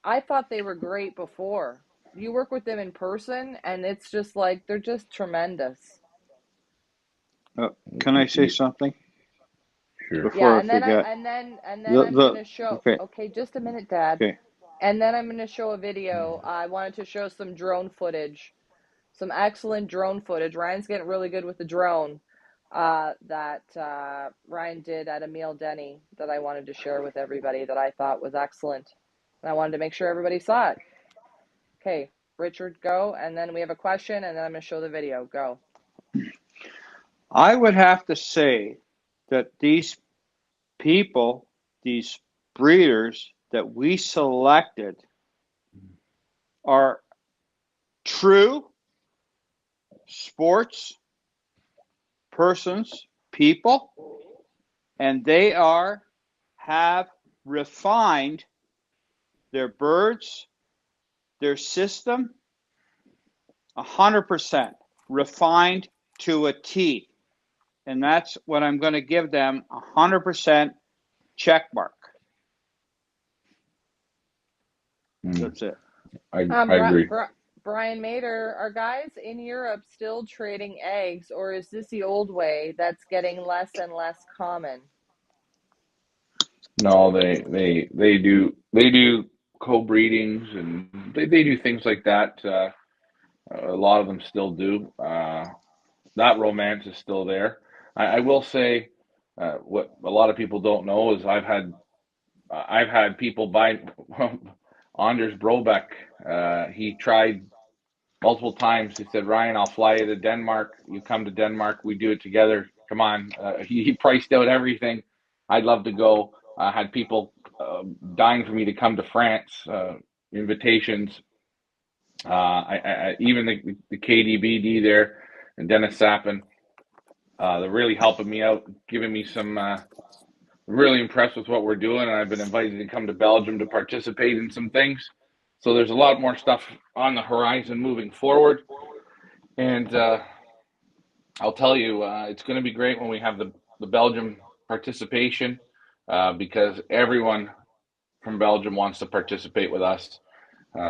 I thought they were great before. You work with them in person, and it's just like, they're just tremendous. Can I say something? Sure. Before Yeah, and then I'm going to show. Okay, just a minute, Dad. Okay. And then I'm going to show a video. I wanted to show some drone footage, some excellent drone footage. Ryan's getting really good with the drone that Ryan did at Emile Denny, that I wanted to share with everybody, that I thought was excellent. And I wanted to make sure everybody saw it. Okay, Richard, go. And then we have a question, and then I'm going to show the video. Go. I would have to say that these people, these breeders that we selected, are true sports persons, people, and they have refined their birds, their system, 100% refined to a T. And that's what I'm going to give them, 100% check mark. That's it. I agree. Brian Mader, are guys in Europe still trading eggs, or is this the old way that's getting less and less common? No, they do co-breedings, and they do things like that. A lot of them still do. That romance is still there. I will say, what a lot of people don't know is I've had people buy Anders Brobeck. He tried multiple times. He said, Ryan, I'll fly you to Denmark. You come to Denmark, we do it together. Come on. He priced out everything. I'd love to go. I had people dying for me to come to France, invitations. Even the KDBD there and Dennis Sappin, they're really helping me out, giving me some, really impressed with what we're doing. And I've been invited to come to Belgium to participate in some things. So there's a lot more stuff on the horizon moving forward. And I'll tell you, it's going to be great when we have the Belgium participation, because everyone from Belgium wants to participate with us.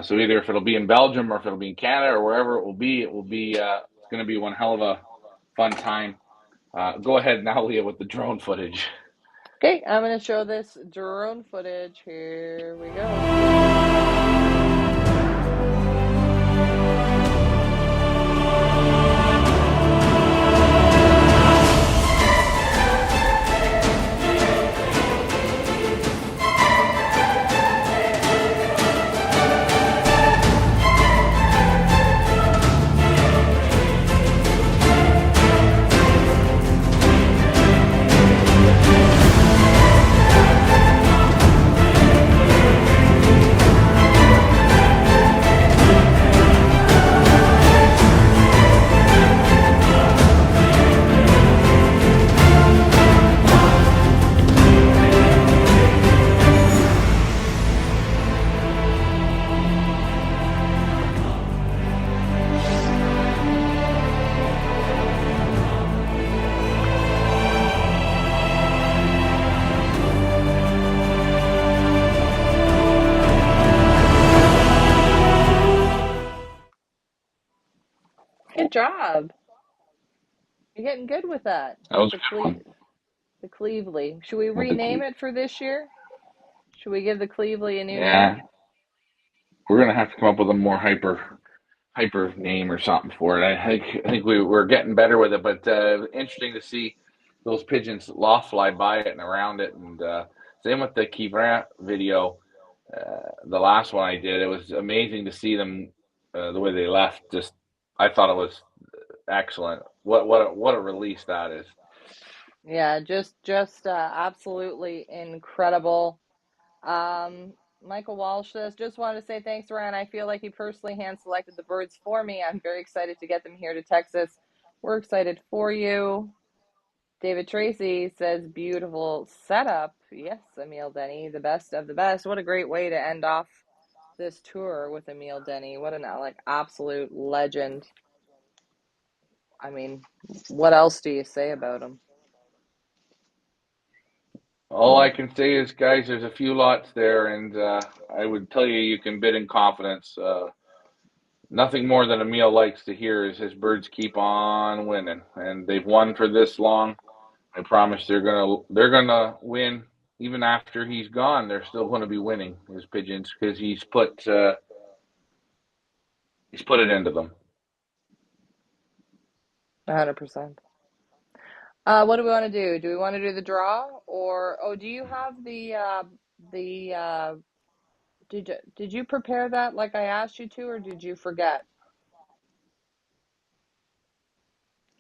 So either if it'll be in Belgium or if it'll be in Canada or wherever it will be, it's going to be one hell of a fun time. Go ahead now, Leah, with the drone footage. Okay, I'm going to show this drone footage. Here we go. Good job. You're getting good with that. That was The a good one. the Cleavely. Should we With the rename it for this year? Should we give the Cleavely a new yeah, name? we're gonna have to come up with a more hyper name or something for it. I think we're getting better with it, but interesting to see those pigeons loft fly by it and around it, and same with the Kivra video. The last one I did, it was amazing to see them the way they left. Just I thought it was excellent. What a release that is. Yeah, just absolutely incredible. Michael Walsh says, just wanted to say thanks, Ryan. I feel like he personally hand selected the birds for me. I'm very excited to get them here to Texas. We're excited for you. David Tracy says, beautiful setup. Yes, Emile Denny, the best of the best. What a great way to end off this tour with Emile Denny. What an absolute legend. I mean, what else do you say about him? All I can say is, guys, there's a few lots there, and I would tell you can bid in confidence. Nothing more than Emile likes to hear is his birds keep on winning, and they've won for this long. I promise they're gonna win even after he's gone. They're still going to be winning his pigeons because he's put it into them. 100%. What do we want to do? Do we want to do the draw, or do you have the did you prepare that like I asked you to, or did you forget?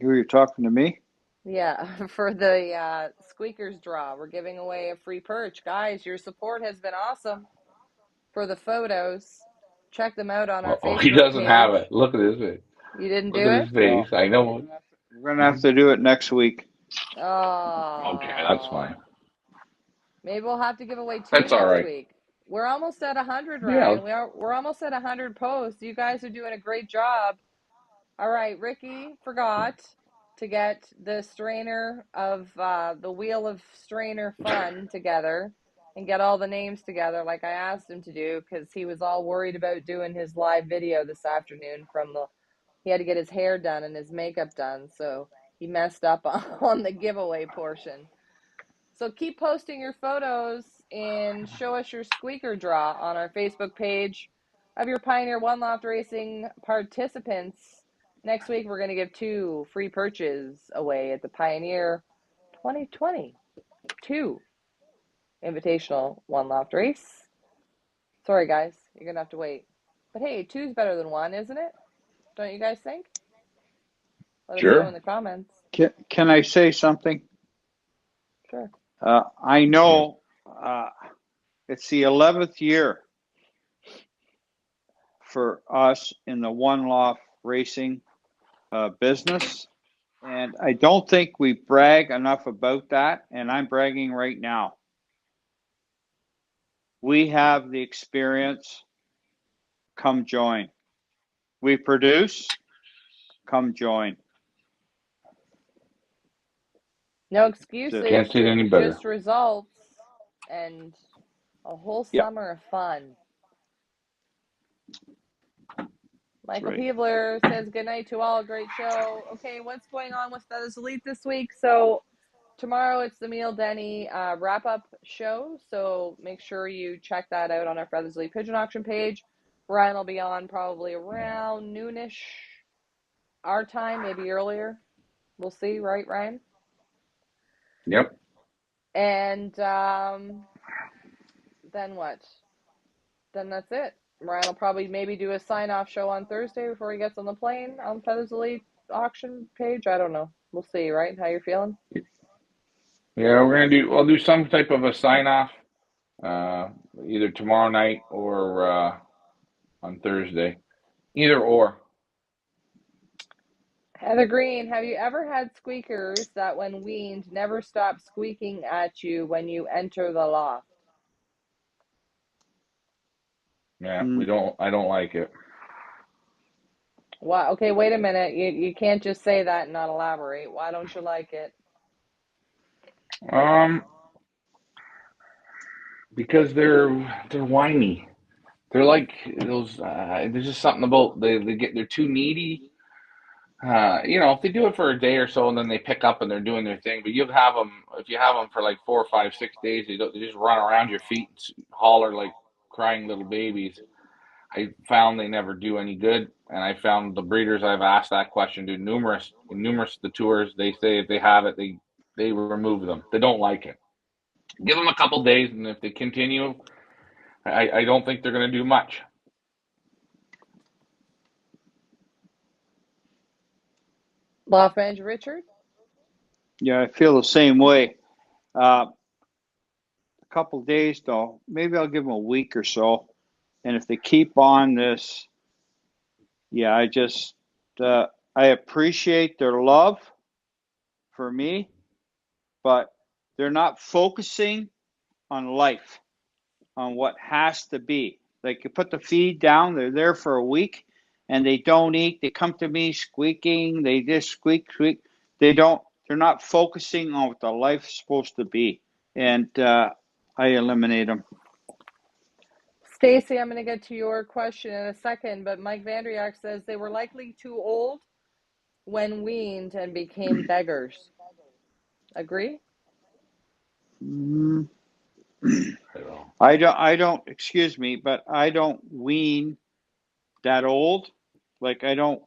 Who are you talking to me? Yeah, for the squeakers draw, we're giving away a free perch. Guys, your support has been awesome for the photos. Check them out on our Oh, he Facebook doesn't have page. it. Look at his face. You didn't Look do at it? his face. No. I know. We're gonna have to do it next week. Okay, that's Oh, fine. maybe we'll have to give away two That's all next right. week. We're almost at 100, Yeah. Ryan. We're almost at 100 posts. You guys are doing a great job. All right, Ricky forgot to get the strainer of the Wheel of Strainer Fun together and get all the names together like I asked him to do, because he was all worried about doing his live video this afternoon he had to get his hair done and his makeup done, so he messed up on the giveaway portion. So keep posting your photos and show us your squeaker draw on our Facebook page of your Pioneer One Loft Racing participants. Next week, we're going to give 2 free perches away at the Pioneer 2022 Invitational One Loft Race. Sorry, guys, you're going to have to wait. But hey, 2's better than 1, isn't it? Don't you guys think? Let us know in Sure. the comments. Can I say something? Sure. I know it's the 11th year for us in the one loft racing business, and I don't think we brag enough about that, and I'm bragging right now. We have the experience. Come join. We produce. Come join. No excuses, Can't say it any better. just results and a whole Yep. summer of fun. Michael right. Peebler says, good night to all. Great show. Okay, what's going on with Feathers Elite this week? So tomorrow it's the Emile Denny wrap-up show, so make sure you check that out on our Feathers Elite Pigeon Auction page. Ryan will be on probably around noonish our time, maybe earlier. We'll see, right, Ryan? Yep. And then what? Then that's it. Ryan will probably maybe do a sign-off show on Thursday before he gets on the plane on Feathers Elite auction page. I don't know. We'll see, right? How you're feeling? Yeah, I'll do some type of a sign off, either tomorrow night or on Thursday. Either or. Heather Green, have you ever had squeakers that when weaned never stop squeaking at you when you enter the loft? Yeah, I don't like it. Why? Okay, wait a minute. You can't just say that and not elaborate. Why don't you like it? Because they're whiny. They're like those. There's just something about they're too needy. if they do it for a day or so and then they pick up and they're doing their thing, but you'll have them, if you have them for like 4 or 5, 6 days, they just run around your feet and holler like crying little babies. I found they never do any good, and I found the breeders I've asked that question to numerous the tours. They say if they have it, they remove them. They don't like it. Give them a couple days, and if they continue, I don't think they're going to do much. Loft manager Richard? Yeah, I feel the same way. A couple days though, maybe I'll give them a week or so. And if they keep on this, yeah, I appreciate their love for me, but they're not focusing on life, on what has to be. Like you put the feed down, they're there for a week and they don't eat. They come to me squeaking. They just squeak, squeak. They're not focusing on what the life's supposed to be. And I eliminate them. Stacy, I'm going to get to your question in a second, but Mike Vandriak says they were likely too old when weaned and became beggars. Agree? Mm, I don't. I don't, excuse me, but I don't wean that old. Like I don't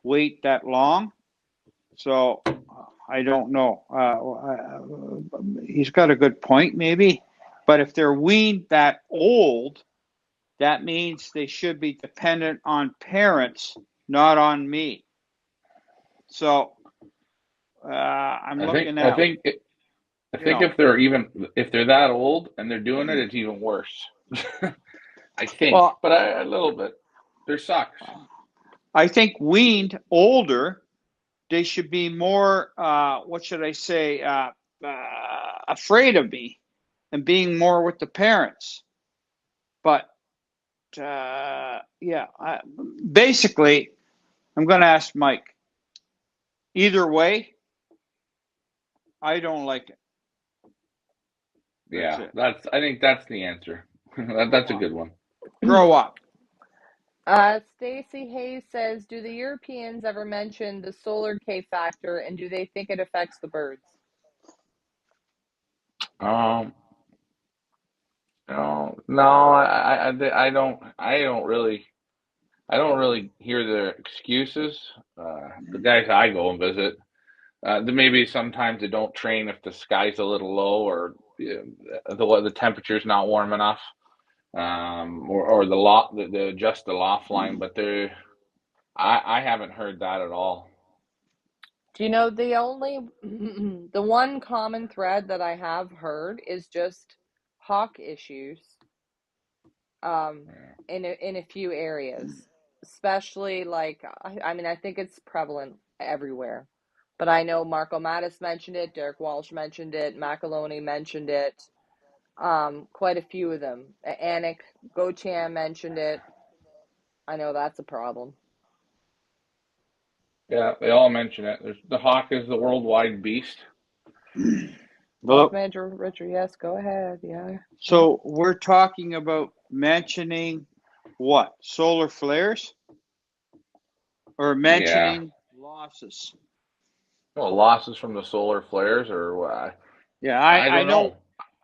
wait that long. So I don't know. He's got a good point, maybe. But if they're weaned that old, that means they should be dependent on parents, not on me. So I'm I think looking I at, think I you think know, if they're that old and they're doing it, it's even worse. I think, well, but a little bit. There sucks. I think weaned older, they should be more, what should I say, afraid of me and being more with the parents. But yeah, basically, I'm going to ask Mike. Either way, I don't like it. That's Yeah, it. I think that's the answer. That's Grow a up. good one. Grow up. Stacy Hayes says, do the Europeans ever mention the solar K factor and do they think it affects the birds? Um, no, I don't really hear their excuses. The guys I go and visit, there maybe sometimes they don't train if the sky's a little low or the temperature's not warm enough, or the just the loft line. But I haven't heard that at all. Do you know the one common thread that I have heard is just hawk issues um, Yeah. in a few areas, especially like I mean I think it's prevalent everywhere, but I know Marco Mattis mentioned it, Derek Walsh mentioned it, McAloney mentioned it, quite a few of them. Anik Gocham mentioned it. I know that's a problem. Yeah, they all mention it. The hawk is the worldwide beast. Loft Well, manager Richard, yes, go ahead. Yeah, yeah. so we're talking about mentioning what? Solar flares or Yeah. mentioning losses? Well, losses from the solar flares, or Yeah, I I don't know. know.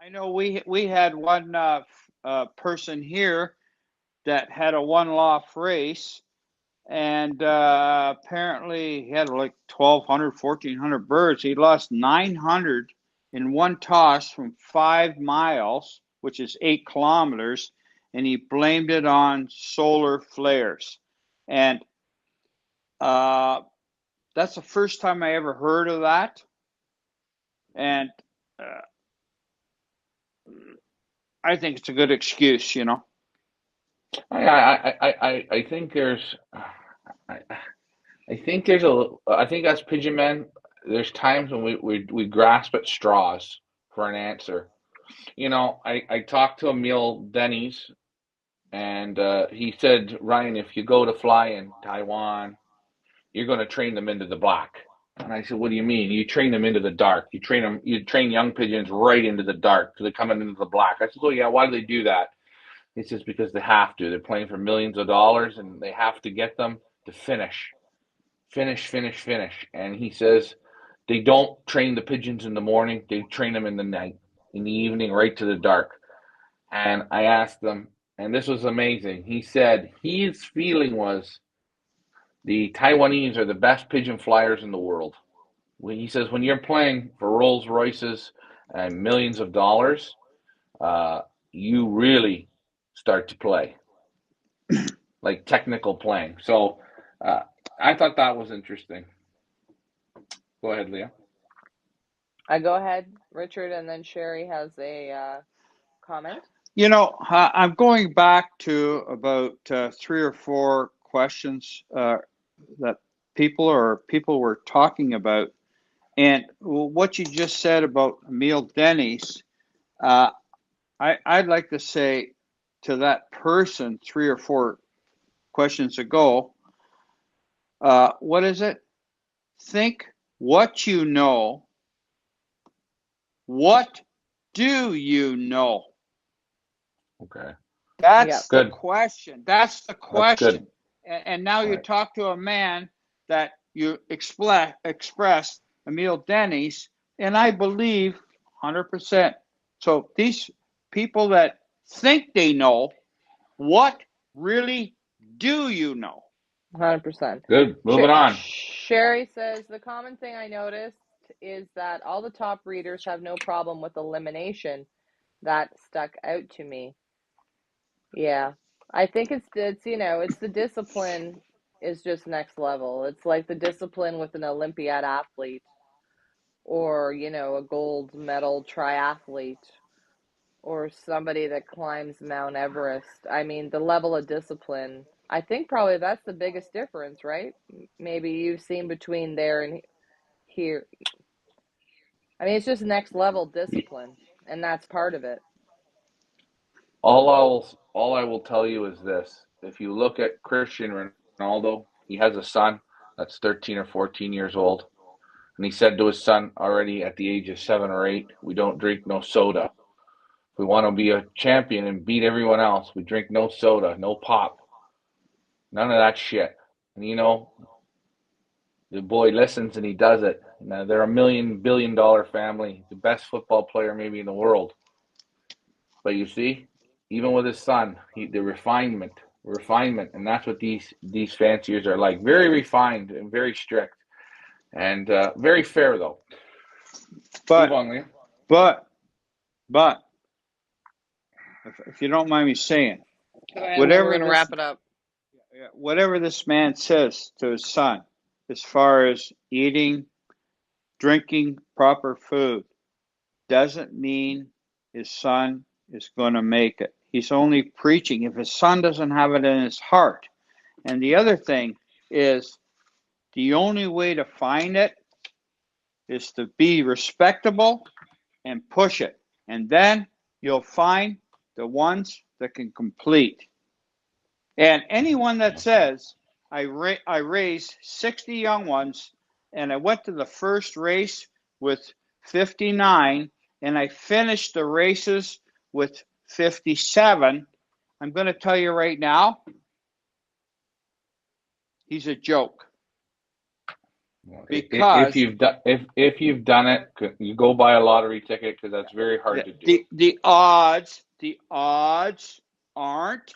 I know. We had one person here that had a one loft race, and apparently he had like 1,200, 1,400 birds. He lost 900 in one toss from 5 miles, which is 8 kilometers, and he blamed it on solar flares. And uh, that's the first time I ever heard of that. And uh, I think it's a good excuse, you know. I think I, I think I think as pigeon men, there's times when we grasp at straws for an answer. I talked to Emile Denny's, and he said, Ryan, if you go to fly in Taiwan, you're going to train them into the black. And I said, what do you mean? You train them into the dark. You train young pigeons right into the dark so they're coming into the black. I said, oh yeah, why do they do that? He says because they have to. They're playing for millions of dollars and they have to get them to finish. finish, finish, finish. And he says they don't train the pigeons in the morning, they train them in the night, in the evening, right to the dark. And I asked him, and this was amazing. He said his feeling was the Taiwanese are the best pigeon flyers in the world. He says when you're playing for Rolls Royces and millions of dollars, uh, you really start to play like technical playing. So uh, I thought that was interesting. Go ahead, Leah. I go ahead, Richard, and then Sherry has a comment. You know, I'm going back to about 3 or 4 questions that people were talking about, and what you just said about Emile Denny's. I'd like to say to that person 3 or 4 questions ago, what is it? Think what you know. What do you know? Okay. That's the Good. question. That's the That's good. question. And now you Right. talk to a man that you expressed Emile Denny's, and I believe 100%. So these people that think they know, what really do you know? 100%. Good. Moving on. Sherry says the common thing I noticed is that all the top breeders have no problem with elimination. That stuck out to me. Yeah. I think it's it's the discipline is just next level. It's like the discipline with an Olympiad athlete or, a gold medal triathlete or somebody that climbs Mount Everest. I mean, the level of discipline, I think probably that's the biggest difference, right? Maybe you've seen between there and here. I mean, it's just next level discipline, and that's part of it. All I will tell you is this. If you look at Cristiano Ronaldo, he has a son that's 13 or 14 years old. And he said to his son already at the age of 7 or 8, we don't drink no soda. If we want to be a champion and beat everyone else, we drink no soda, no pop, none of that shit. And the boy listens and he does it. Now they're a $1 billion family, the best football player maybe in the world. But you see, even with his son, the refinement, and that's what these fanciers are like. Very refined and very strict, and very fair though. Move But on, Liam. but but if you don't mind me saying, And then we're going to wrap it up. whatever this man says to his son, as far as eating, drinking proper food, doesn't mean his son is going to make it. He's only preaching if his son doesn't have it in his heart. And the other thing is the only way to find it is to be respectable and push it. And then you'll find the ones that can complete. And anyone that says, I raised 60 young ones and I went to the first race with 59 and I finished the races with 57, I'm going to tell you right now, he's a joke. Because if you've done it, you go buy a lottery ticket because that's very hard to do. The odds aren't.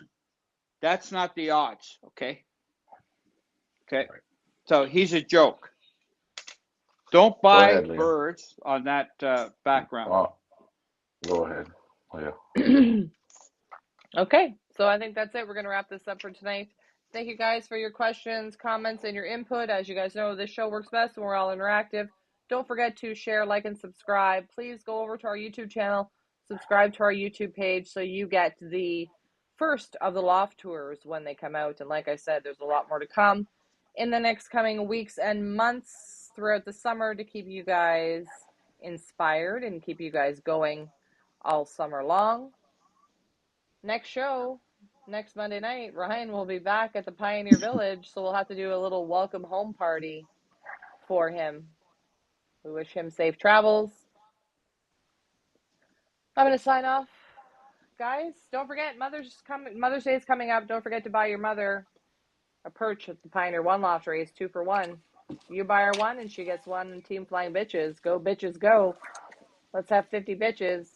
That's not the odds. Okay. Right. So he's a joke. Don't buy ahead, birds on that background. Go ahead. Yeah. Okay, so I think that's it. We're going to wrap this up for tonight. Thank you guys for your questions, comments, and your input. As you guys know, this show works best when we're all interactive. Don't forget to share, like, and subscribe. Please go over to our YouTube channel, subscribe to our YouTube page so you get the first of the Loft tours when they come out. And like I said, there's a lot more to come in the next coming weeks and months throughout the summer to keep you guys inspired and keep you guys going all summer long. Next show, next Monday night, Ryan will be back at the Pioneer Village, so we'll have to do a little welcome home party for him. We wish him safe travels. I'm going to sign off. Guys, don't forget, Mother's Day is coming up. Don't forget to buy your mother a perch at the Pioneer One Loft race, 2 for 1. You buy her one and she gets one Team Flying Bitches. Go bitches go. Let's have 50 bitches.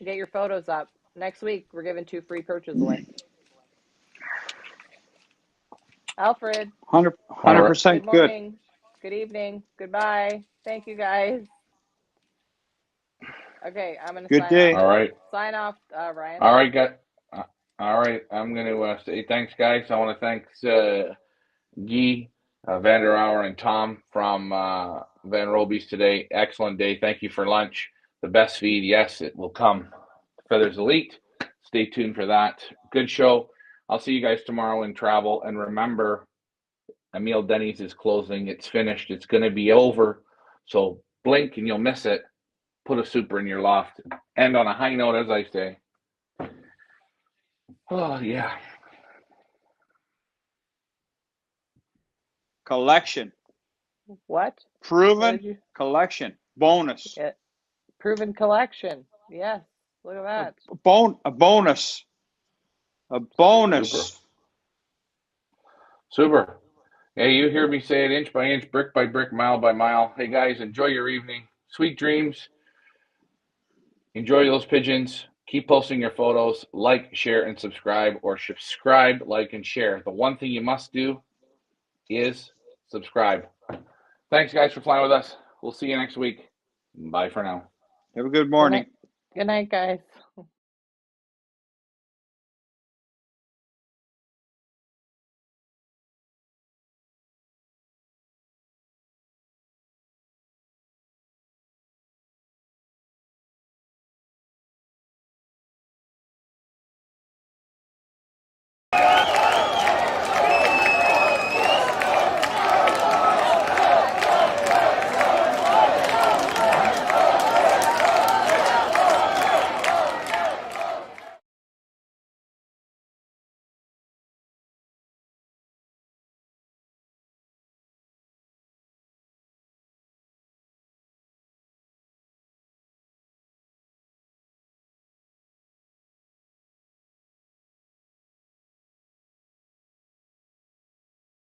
Get your photos up. Next week we're giving 2 free perches away. Alfred, 100 All right. good 100% good. morning, good evening, goodbye. Thank you guys. Okay, I'm gonna Good sign day. off. All right. Sign off, Ryan. All right, guys. All right. I'm going to say thanks, guys. I want to thank Guy, Vanderauer, and Tom from Van Roby's today. Excellent day. Thank you for lunch. The best feed, yes, it will come. Feathers Elite. Stay tuned for that. Good show. I'll see you guys tomorrow in travel. And remember, Emile Denny's is closing. It's finished. It's going to be over. So blink and you'll miss it. Put a super in your loft. End on a high note, as I say. Oh, yeah. Collection. What? What Proven did you? collection. Bonus. Yeah, proven collection. Yes. Look at that. A bonus. A bonus. Super. Hey, you hear me say it inch by inch, brick by brick, mile by mile. Hey, guys, enjoy your evening. Sweet dreams. Enjoy those pigeons. Keep posting your photos. Like, share, and subscribe, or subscribe, like, and share. The one thing you must do is subscribe. Thanks, guys, for flying with us. We'll see you next week. Bye for now. Have a good morning. Good night, guys.